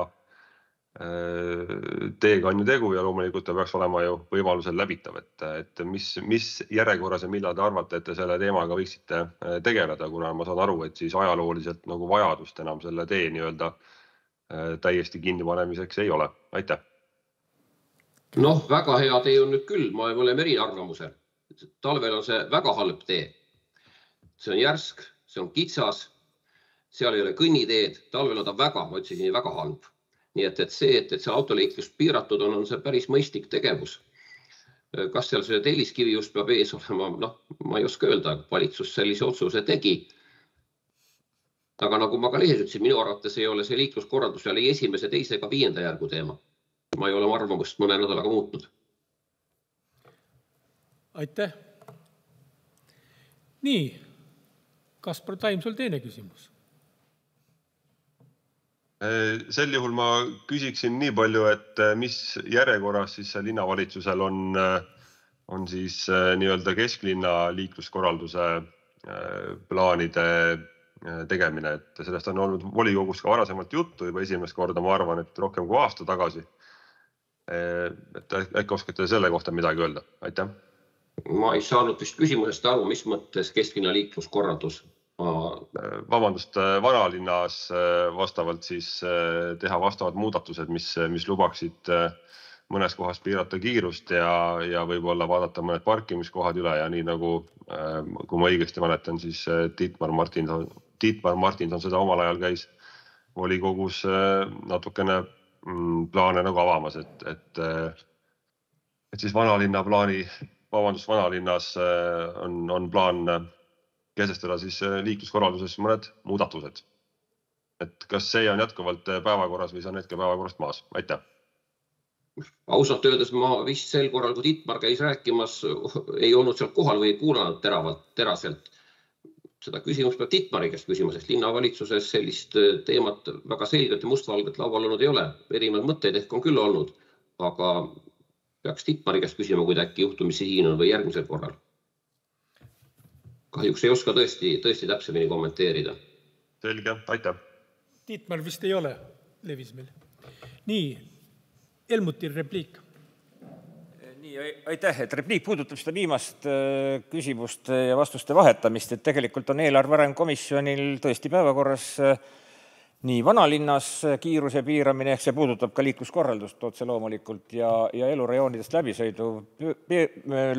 teega on ju tegu ja loomulikult ta peaks olema ju võimalusel läbitav, et mis järjekorras ja millal te arvate, et te selle teemaga võiksite tegeleda, kuna ma saan aru, et siis ajalooliselt nagu vajadust enam selle tee nii-öelda täiesti kinnipanemiseks ei ole. Aitäh! Noh, väga hea tee on nüüd küll, ma olen eri arvamusel. Talvel on see väga halb tee. See on järsk, see on kitsas, seal ei ole kõnniteed, talvel on ta väga, ma ütlesin, väga halb. Nii et see, et seal autoliiklust piiratud on see päris mõistlik tegevus. Kas seal see telliskivi just peab ees olema, ma ei oska öelda, valitsus sellise otsuse tegi. Aga nagu ma ka lehes ütlesin, minu arvates ei ole see liikluskorraldus seal ei esimese, teise ega 5. järgu teema. Ma ei ole arvamust mõne nädalaga muutnud. Aitäh! Nii, Kaspar Taimsol teine küsimus. Sel juhul ma küsiksin nii palju, et mis järjekorras siis linnavalitsusel on siis nii-öelda kesklinna liikluskorralduse plaanide tegemine, et sellest on olnud volikogus ka varasemalt juttu juba esimest korda, ma arvan, et rohkem kui aasta tagasi. Et äkki oskate selle kohta midagi öelda? Aitäh! Ma ei saanud vist küsimusest aru, mis mõttes kesklinna liikluskorraldus? Vabandust, vanalinnas vastavalt siis teha vastavad muudatused, mis lubaksid mõnes kohas piirata kiirust ja võib-olla vaadata mõned parkimiskohad üle ja nii nagu, kui ma õigesti mäletan, siis Dietmar Martinson seda omal ajal käis volikogus natukene plaane nagu avamas, et siis vanalinnas on plaan kehtestada siis liikluskorralduses mõned muudatused. Et kas see on jätkuvalt päevakorras või see on hetke päevakorrast maas? Aitäh! ausalt öeldes ma vist sel korral, kui Dietmar käis rääkimas, ei olnud seal kohal või ei kuulanud teraselt. Seda küsimus peab Dietmari käest küsima, sest linnavalitsuses sellist teemat väga selgelt ja mustvalgelt laual olnud ei ole. Erinevad mõtteid ehk on küll olnud, aga peaks Dietmari käest küsima, kui ta äkki juhtumisi siin on või järgmisel korral. Kahjuks ei oska tõesti täpsemini kommenteerida. Selge, aitäh. Dietmar vist ei ole, levis meil. Nii, Helmutil repliik. Nii, aitäh, et repliik puudutab seda viimast küsimuste ja vastuste vahetamist, et tegelikult on eelarvearengukomisjonil tõesti päevakorras nii vanalinnas kiiruse piiramine, ehk see puudutab ka liikluskorraldust otse loomulikult ja elurajoonidest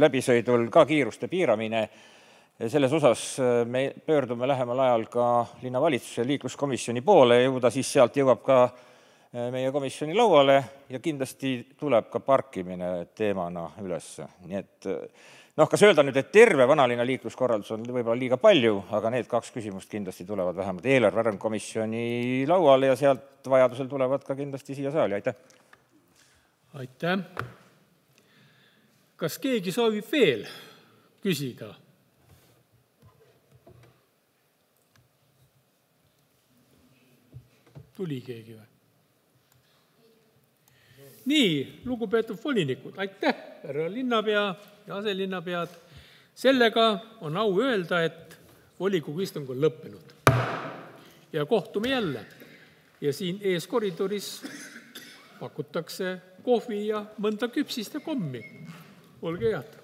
läbisõidul ka kiiruste piiramine. Selles osas me pöördume lähemal ajal ka linnavalitsuse liikluskomisjoni poole ja jõuda siis sealt jõuab ka meie komisjoni lauale ja kindlasti tuleb ka parkimine teemana üles. Nii et kas öelda nüüd, et terve vanalinna liikluskorraldus on võib-olla liiga palju, aga need 2 küsimust kindlasti tulevad vähemalt eelarvearengukomisjoni lauale ja sealt vajadusel tulevad ka kindlasti siia saali. Aitäh! Aitäh! Kas keegi soovib veel küsida? Tuli keegi või? Nii, lugupeetud volinikud, aitäh, härra linnapea ja aselinnapead. Sellega on au öelda, et volikogu istung on lõppenud. Ja kohtume jälle. Ja siin ees koridoris pakutakse kohvi ja mõnda küpsist ja kommi. Olge head!